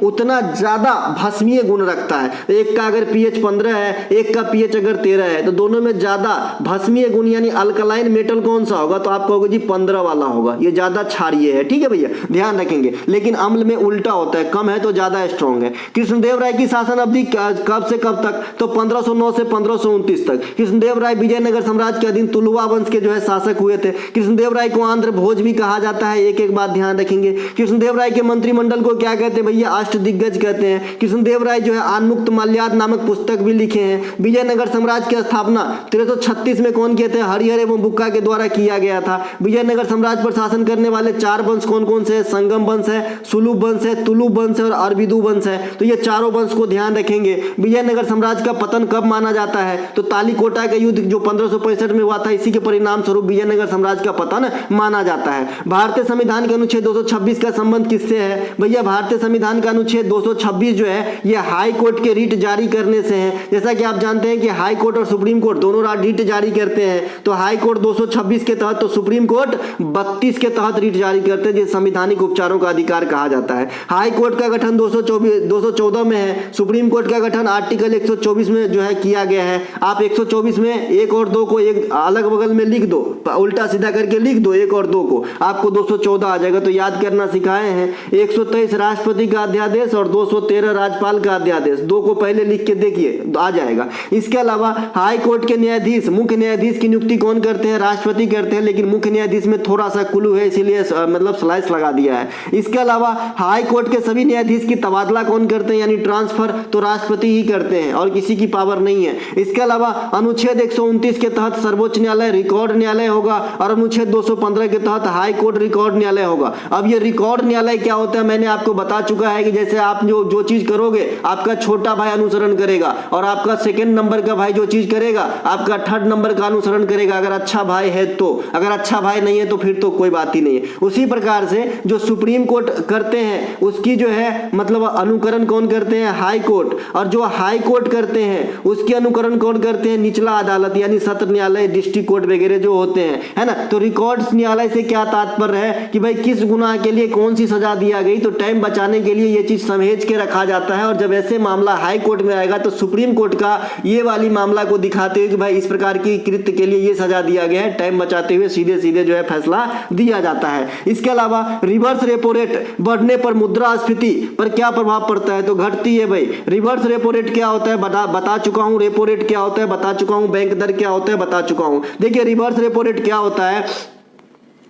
उतना ज्यादा भस्मीय गुण रखता है। तो एक का अगर pH 15 है, एक का pH अगर 13 है, तो दोनों में ज्यादा भस्मीय गुण यानी अल्कलाइन मेटल कौन सा होगा, तो आप कहोगे जी 15 वाला होगा, ये ज्यादा क्षारीय है, ठीक है भैया, ध्यान रखेंगे। लेकिन अम्ल में उल्टा होता है, कम है तो ज्यादा स्ट्रॉन्ग है। कृष्णदेव राय की शासन अवधि कब से कब तक, तो 1509 से 1529 तक। कृष्णदेव राय विजयनगर साम्राज्य के अधीन तुलुवा वंश के जो है शासक हुए थे। कृष्णदेव राय को आंध्र भोज भी कहा जाता है, एक एक बात ध्यान रखेंगे। कृष्णदेव राय के मंत्रिमंडल को क्या कहते हैं भैया, अष्टदिग्गज कहते हैं। कृष्णदेव राय जो है आनमुक्त माल्याद नामक पुस्तक भी लिखे हैं। विजयनगर साम्राज्य की स्थापना 1336 में कौन किए थे, हरिहर एवं बुक्का के द्वारा किया गया था। विजयनगर साम्राज्य पर शासन करने वाले 4 वंश कौन कौन से, संगम वंश है, सुलूब वंश है, तुलुब वंश है और अरबिदु वंश है। तो ये चारों वंश को ध्यान रखेंगे। विजयनगर साम्राज्य का पतन कब माना जाता है? तो तालीकोटा का युद्ध जो 1565 में हुआ था, इसी के परिणाम स्वरूप विजयनगर साम्राज्य का पतन माना जाता है। भारतीय संविधान के अनुच्छेद 226 का संबंध किससे है? भैया भारतीय संविधान का अनुच्छेद 226 जो है ये हाई कोर्ट के रिट जारी करने से है। जैसा कि आप जानते हैं कि हाई कोर्ट और सुप्रीम कोर्ट दोनों रिट जारी करते हैं। तो हाई कोर्ट 226 के तहत, तो सुप्रीम कोर्ट 32 के तहत रिट जारी करते हैं, जिसे संवैधानिक उपचारों का अधिकार कहा जाता है। हाई कोर्ट का गठन 214 में है। सुप्रीम कोर्ट का गठन आर्टिकल 124 में जो है किया गया है। आप 124 में 1 और 2 को एक अलग बगल में लिख दो, उल्टा सीधा करके लिख दो 1 और 2 को, आपको 214 आ जाएगा। तो याद करना सिखाए हैं। 123 राष्ट्रपति का अध्यादेश और 213 राज्यपाल का अध्यादेश, 2 को पहले लिख के देखिए आ जाएगा। इसके अलावा हाई कोर्ट के न्यायाधीश, मुख्य न्यायाधीश की नियुक्ति कौन करते हैं? राष्ट्रपति करते हैं, लेकिन मुख्य न्यायाधीश में थोड़ा सा कुलू है, इसीलिए मतलब स्लाइस लगा दिया है। इसके अलावा हाई कोर्ट के सभी न्यायाधीश की तबादला कौन करते हैं, यानी ट्रांसफर? तो राष्ट्रपति ही करते हैं और किसी की पावर नहीं है। इसके अलावा अनुच्छेद 129 के तहत सर्वोच्च न्यायालय रिकॉर्ड न्यायालय होगा और अनुच्छेद 215 के तहत हाई कोर्ट रिकॉर्ड न्यायालय होगा। अब ये रिकॉर्ड न्यायालय क्या होता है मैंने आपको बता चुका है कि जैसे आप जो चीज करोगे आपका छोटा भाई अनुसरण करेगा और आपका सेकंड नंबर का भाई जो चीज करेगा आपका थर्ड नंबर का अनुसरण करेगा, अगर अच्छा भाई है तो। अगर अच्छा भाई नहीं है तो फिर तो कोई बात ही नहीं है। उसी प्रकार से जो सुप्रीम कोर्ट करते हैं उसकी जो है मतलब अनुकरण कौन करते हैं? High court. और जो हाई कोर्ट करते हैं उसके अनुकरण कौन करते हैं? निचला अदालत, यानी सत्र न्यायालय, डिस्ट्रिक्ट कोर्ट वगैरह जो होते हैं, है ना। तो रिकॉर्ड्स न्यायालय से क्या तात्पर्य है कि भाई किस गुनाह के लिए कौन सी सजा दिया गई, तो टाइम बचाने के लिए ये चीज समेज के रखा जाता है। और जब ऐसे मामला हाई कोर्ट में आएगा तो सुप्रीम कोर्ट का ये वाली मामला को दिखाते हुए कि भाई इस प्रकार की कृत्य के लिए ये सजा दिया गया है, टाइम बचाते हुए सीधे सीधे जो है फैसला दिया जाता है। इसके अलावा रिवर्स रेपो रेट बढ़ने पर मुद्रास्फीति पर क्या प्रभाव पड़ता है? तो घटती है भाई। रिवर्स रेपो रेट क्या होता है बता चुका हूं, रेपो रेट क्या होता है बता चुका हूं, बैंक दर क्या होता है बता चुका हूं। देखिए रिवर्स रेपो रेट क्या होता है,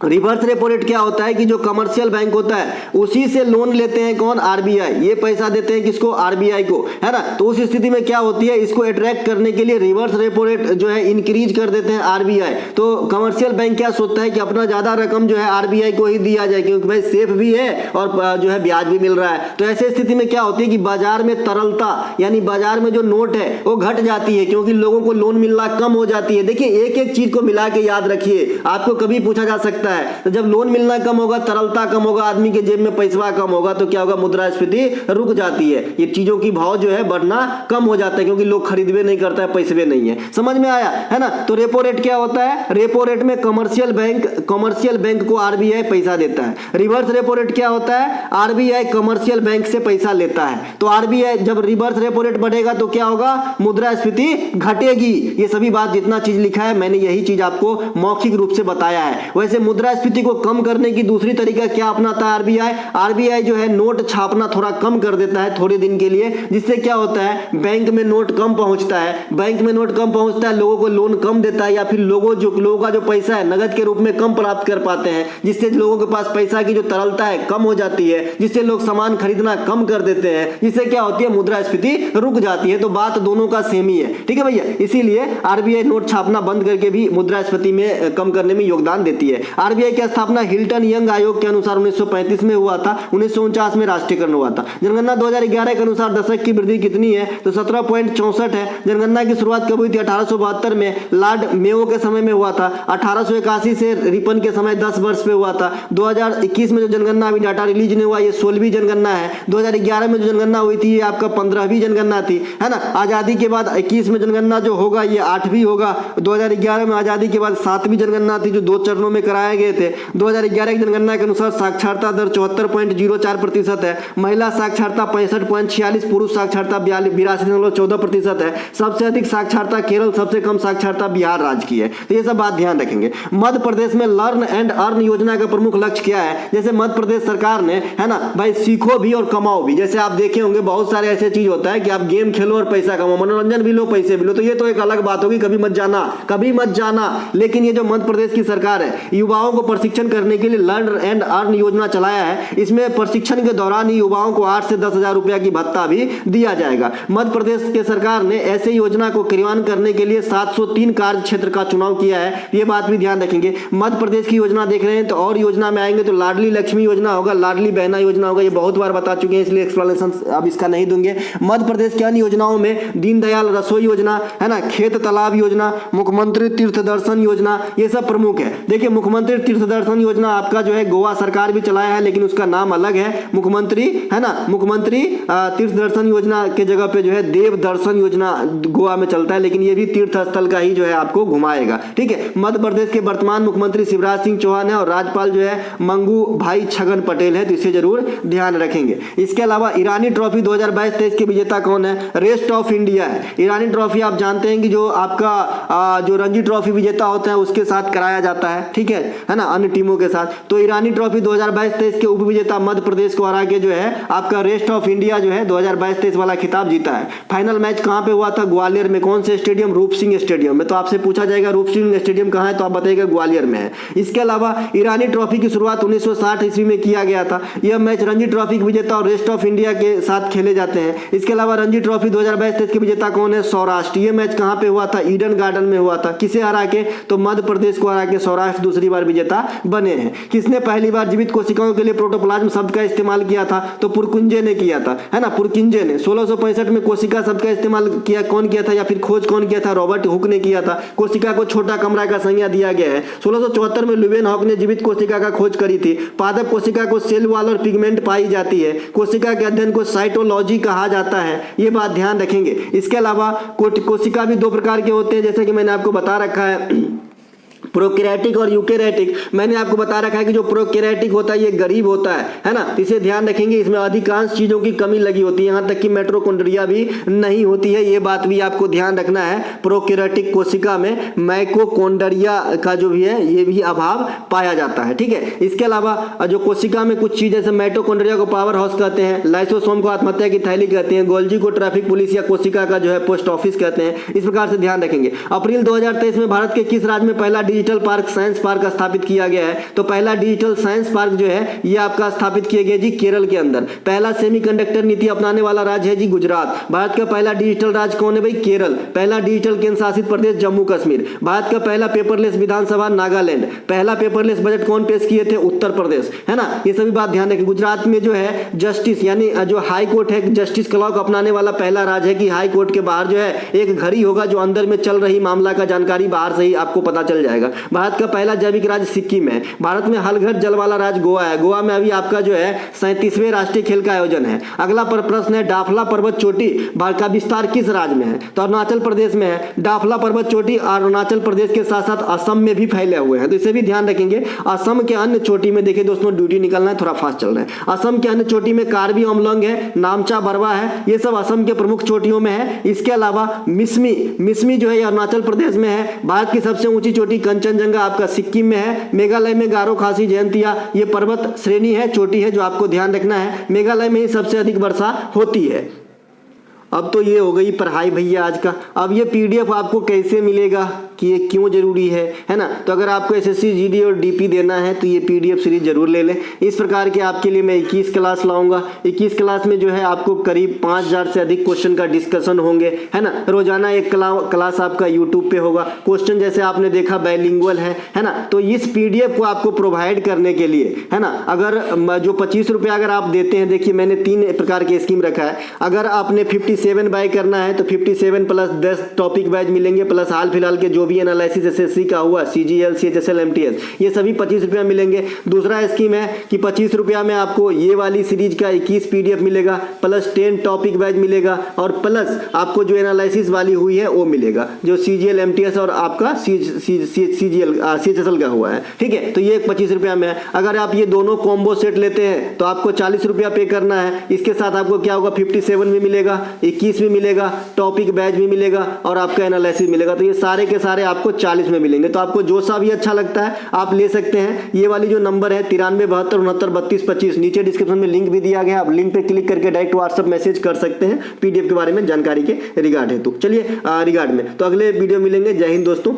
रिवर्स रेपो रेट क्या होता है कि जो कमर्शियल बैंक होता है उसी से लोन लेते हैं कौन? आरबीआई। ये पैसा देते हैं किसको? आरबीआई को, है ना। तो उस स्थिति में क्या होती है, इसको अट्रैक्ट करने के लिए रिवर्स रेपो रेट जो है इंक्रीज कर देते हैं आरबीआई। तो कमर्शियल बैंक क्या सोचता है कि अपना ज्यादा रकम जो है आरबीआई को ही दिया जाए, क्योंकि भाई सेफ भी है और जो है ब्याज भी मिल रहा है। तो ऐसे स्थिति में क्या होती है कि बाजार में तरलता, यानी बाजार में जो नोट है वो घट जाती है, क्योंकि लोगों को लोन मिलना कम हो जाती है। देखिए एक एक चीज को मिला के याद रखिए, आपको कभी पूछा जा सकता है। तो जब लोन मिलना कम होगा, तरलता कम होगा, आदमी के जेब में पैसा कम होगा, तो क्या होगा? मुद्रास्फीति रुक जाती है। ये चीजों की भाव जो है बढ़ना कम हो जाता है, क्योंकि लोग खरीदवे नहीं करता है, पैसे नहीं है। समझ में आया, है ना। तो रेपो रेट क्या होता है? रेपो रेट में कमर्शियल बैंक को आरबीआई पैसा देता है। रिवर्स रेपो रेट क्या होता है? आरबीआई कमर्शियल बैंक से पैसा लेता है। तो आरबीआई जब रिवर्स रेपो रेट बढ़ेगा तो क्या होगा? मुद्रास्फीति घटेगी। ये सभी बात जितना चीज लिखा है मैंने यही चीज आपको मौखिक रूप से बताया है। वैसे मुद्रास्फीति को कम करने की दूसरी तरीका क्या अपनाता है आरबीआई? आरबीआई जो है नोट छापना थोड़ा कम कर देता है थोड़े दिन के लिए, जिससे क्या होता है बैंक में नोट कम पहुंचता है। बैंक में नोट कम पहुंचता है, लोगों को लोन कम देता है, या फिर लोगों का जो पैसा है नगद के रूप में कम प्राप्त कर पाते हैं, जिससे लोगों के पास पैसा की जो तरलता है कम हो जाती है, जिससे लोग सामान खरीदना कम कर देते हैं, जिससे क्या होती है? मुद्रास्फीति रुक जाती है। तो बात दोनों का सेम ही है, ठीक है भैया। इसीलिए आरबीआई नोट छापना बंद करके भी मुद्रास्फीति में कम करने में योगदान देती है। आरबीआई की स्थापना हिल्टन यंग आयोग के अनुसार 1935 में हुआ था। 1949 में राष्ट्रीयकरण हुआ था। जनगणना 2011 के अनुसार दशक की वृद्धि कितनी है? तो 17.64 है। जनगणना की शुरुआत कब हुई थी? 1872 में लॉर्ड मेयो के समय में हुआ था। 1881 से रिपन के समय 10 वर्ष पे हुआ था। 2021 में जो जनगणना अभी डाटा रिलीज नहीं हुआ, ये 16वीं जनगणना है। 2011 में जो जनगणना हुई थी ये आपका 15वीं जनगणना थी, है ना। आजादी के बाद 21 में जनगणना जो होगा ये 8वीं होगा। 2011 में आजादी के बाद 7वीं जनगणना थी, जो 2 चरणों में कराए गए थे। 2011 की जनगणना के अनुसार साक्षरता दर 74.04% है। महिला साक्षरता 65.46, पुरुष साक्षरता 82.14% है। सबसे अधिक साक्षरता केरल, सबसे कम साक्षरता बिहार राज्य की है। तो ये सब बात ध्यान रखेंगे। मध्य प्रदेश में लर्न एंड अर्न योजना का प्रमुख लक्ष्य क्या है? जैसे मध्य प्रदेश सरकार ने, है ना भाई, सीखो भी और कमाओ भी। जैसे आप देखे होंगे बहुत सारे ऐसे चीज होता है कि आप गेम खेलो और पैसा कमाओ, मनोरंजन भी लो पैसे भी लो। तो ये तो एक अलग बात होगी, कभी मत जाना। लेकिन ये जो मध्य प्रदेश की सरकार है युवाओं युवाओं को प्रशिक्षण करने के लिए लर्न एंड अर्न योजना चलाया है। इसमें प्रशिक्षण के दौरान ही युवाओं को 8 से 10,000 रुपया की भत्ता भी दिया जाएगा। मध्य प्रदेश के सरकार ने ऐसे योजना को क्रियान्वयन करने के लिए 703 कार्य क्षेत्र का चुनाव किया है। ये बात भी ध्यान रखेंगे। मध्य प्रदेश की योजना देख रहे हैं तो और योजना में आएंगे तो लाडली लक्ष्मी योजना होगा, लाडली बहना योजना होगा। ये बहुत बार बता चुके हैं इसलिए एक्सप्लेनेशन अब इसका नहीं दूंगे। मध्य प्रदेश की अन्य योजनाओं में दीनदयाल रसोई योजना है ना, खेत तालाब योजना, मुख्यमंत्री तीर्थ दर्शन योजना, ये सब प्रमुख है। देखिए मुख्यमंत्री तीर्थ दर्शन योजना आपका जो है गोवा सरकार भी चलाया है लेकिन उसका नाम अलग है, मुख्यमंत्री है ना, मुख्यमंत्री तीर्थ दर्शन योजना के जगह पे जो है देव दर्शन योजना गोवा में चलता है, लेकिन ये भी तीर्थ स्थल का ही जो है आपको घुमाएगा। ठीक है, मध्य प्रदेश के वर्तमान मुख्यमंत्री शिवराज सिंह चौहान है और राज्यपाल जो है मंगू भाई छगन पटेल है, तो इसे जरूर ध्यान रखेंगे। इसके अलावा ईरानी ट्रॉफी 2022-23 के विजेता कौन है? रेस्ट ऑफ इंडिया है। ईरानी ट्रॉफी आप जानते हैं कि जो आपका जो रणजी ट्रॉफी विजेता होता है उसके साथ कराया जाता है, ठीक है ना, अन्य टीमों के साथ। तो ईरानी ट्रॉफी 2022-23 के उपविजेता मध्य प्रदेश को हरा के जो है आपका रेस्ट ऑफ इंडिया जो है 2022-23 वाला खिताब जीता है। फाइनल मैच कहां पे हुआ था? ग्वालियर में। कौन से स्टेडियम? रूप सिंह स्टेडियम में। तो आपसे पूछा जाएगा रूप सिंह स्टेडियम कहां है, तो आप बताइएगा ग्वालियर में है। इसके अलावा ईरानी ट्रॉफी की शुरुआत 1960 ईस्वी में किया गया था। यह मैच रणजी ट्रॉफी के विजेता और रेस्ट ऑफ इंडिया के साथ खेले जाते हैं। इसके अलावा रणजी ट्रॉफी 2022-23 के विजेता कौन है? सौराष्ट्र। यह मैच कहां पे हुआ था? ईडन गार्डन में हुआ था। किसे हरा के? तो मध्य प्रदेश को हरा के सौराष्ट्र दूसरी बार विजेता बने हैं। किसने पहली बार जीवित कोशिकाओं के लिए प्रोटोप्लाज्म शब्द का इस्तेमाल किया था? तो पुरकुंजे ने किया था, है ना, पुरकुंजे ने। 1665 में कोशिका शब्द का इस्तेमाल किया कौन किया था या फिर खोज कौन किया था? रॉबर्ट हुक ने किया था। कोशिका को छोटा कमरा का संज्ञा दिया गया है। 1674 में लुवेन हॉक ने जीवित कोशिका का खोज करी थी। पादप कोशिका को सेल वॉल और पिगमेंट पाई जाती है। कोशिका के अध्ययन को साइटोलॉजी कहा जाता है। ये बात ध्यान रखेंगे। इसके अलावा कोशिका भी दो प्रकार के होते हैं जैसा कि मैंने आपको बता रखा है, प्रोकैरियोटिक और यूकैरियोटिक। मैंने आपको बता रखा है कि जो प्रोकैरियोटिक होता है ये गरीब होता है ना, इसे ध्यान रखेंगे। इसमें अधिकांश चीजों की कमी लगी होती है, यहाँ तक कि माइटोकॉन्ड्रिया भी नहीं होती है। ये बात भी आपको ध्यान रखना है। प्रोकैरियोटिक कोशिका में माइटोकॉन्ड्रिया का जो भी है ये भी अभाव पाया जाता है। ठीक है, इसके अलावा जो कोशिका में कुछ चीज जैसे माइटोकॉन्ड्रिया को पावर हाउस कहते हैं, लाइसोसोम को आत्महत्या की थैली कहते हैं, गोल्जी को ट्रैफिक पुलिस या कोशिका का जो है पोस्ट ऑफिस कहते हैं। इस प्रकार से ध्यान रखेंगे। अप्रैल 2023 में भारत के किस राज्य में पहला डिजिटल पार्क साइंस पार्क स्थापित किया गया है? तो पहला डिजिटल साइंस पार्क जो है ये आपका स्थापित किया गया जी केरल के अंदर। पहला सेमीकंडक्टर नीति अपनाने वाला राज्य है जी गुजरात। भारत का पहला डिजिटल राज्य कौन है भाई? केरल। पहला डिजिटल केंद्र शासित प्रदेश जम्मू कश्मीर। भारत का पहला पेपरलेस विधानसभा नागालैंड। पहला पेपरलेस बजट कौन पेश किए थे? उत्तर प्रदेश, है ना। ये सभी बात ध्यान रखें। गुजरात में जो है जस्टिस यानी जो हाई कोर्ट है जस्टिस क्लॉक अपनाने वाला पहला राज्य है कि हाई कोर्ट के बाहर जो है एक घड़ी होगा जो अंदर में चल रही मामला का जानकारी बाहर से ही आपको पता चल जाएगा। भारत का पहला जैविक राज्य सिक्किम है। भारत में हलघर जल वाला राज्य गोवा है। गोवा में अभी आपका जो है 37वें राष्ट्रीय खेल का आयोजन है। अगला प्रश्न है डाफला पर्वत चोटी भारत का विस्तार किस राज्य में है? तो अरुणाचल प्रदेश में है। डाफला पर्वत चोटी अरुणाचल प्रदेश के साथ साथ असम में भी फैले हुए हैं, तो इसे भी ध्यान रखेंगे। असम के अन्य चोटी में देखिए दोस्तों ड्यूटी निकलना है, थोड़ा फास्ट चल रहा है। असम के अन्य चोटी में कार्बी आंगलोंग है, नामचा बरवा है, ये सब असम के प्रमुख चोटियों में है। इसके अलावा मिसमी जो है अरुणाचल प्रदेश में है। भारत की सबसे ऊंची चोटी कंचनजंगा आपका सिक्किम में है। मेघालय में गारो खासी जयंतिया ये पर्वत श्रेणी है, चोटी है जो आपको ध्यान रखना है। मेघालय में ही सबसे अधिक वर्षा होती है। अब तो ये हो गई पढ़ाई भैया आज का। अब ये पीडीएफ आपको कैसे मिलेगा कि ये क्यों जरूरी है ना। तो अगर आपको एसएससी जीडी और डीपी देना है तो ये पीडीएफ सीरीज जरूर ले लें। इस प्रकार के आपके लिए मैं 21 क्लास लाऊंगा। 21 क्लास में जो है आपको करीब 5000 से अधिक क्वेश्चन का डिस्कशन होंगे, है ना। रोजाना एक क्लास आपका यूट्यूब पे होगा। क्वेश्चन जैसे आपने देखा बाइलिंगुअल है ना। तो इस पीडीएफ को आपको प्रोवाइड करने के लिए, है ना, अगर जो 25 रुपये अगर आप देते हैं, देखिए मैंने 3 प्रकार के स्कीम रखा है। अगर आपने 57 बाय करना है तो 57 प्लस 10 टॉपिक वाइज मिलेंगे, प्लस हाल फिलहाल के जो भी एनालिसिस एसएससी का हुआ, सीजीएल, सीएचएसएल, एमटीएस, ये सभी 25 रुपया मिलेंगे। दूसरा स्कीम है कि 25 रुपया में आपको ये वाली सीरीज का 21 पीडीएफ मिलेगा, प्लस 10 टॉपिक वाइज मिलेगा, और प्लस आपको जो एनालिसिस वाली हुई है वो मिलेगा, जो सीजीएल, एमटीएस और आपका सीजीएल, सीएचएसएल का हुआ है। ठीक है, तो ये 25 रुपया में है। अगर आप ये दोनों कॉम्बो सेट लेते हैं तो आपको 40 रुपया पे करना है। इसके साथ आपको क्या होगा, 57 भी मिलेगा, 21 भी मिलेगा, टॉपिक बैच भी मिलेगा और आपका एनालिसिस मिलेगा। तो ये सारे के सारे आपको 40 में मिलेंगे। तो आपको जो सा भी अच्छा लगता है आप ले सकते हैं। ये वाली जो नंबर है 93 72 69 32 25, नीचे डिस्क्रिप्शन में लिंक भी दिया गया है। आप लिंक पे क्लिक करके डायरेक्ट व्हाट्सएप मैसेज कर सकते हैं पीडीएफ के बारे में जानकारी के रिगार्ड है। तो चलिए रिगार्ड में तो अगले वीडियो मिलेंगे। जय हिंद दोस्तों।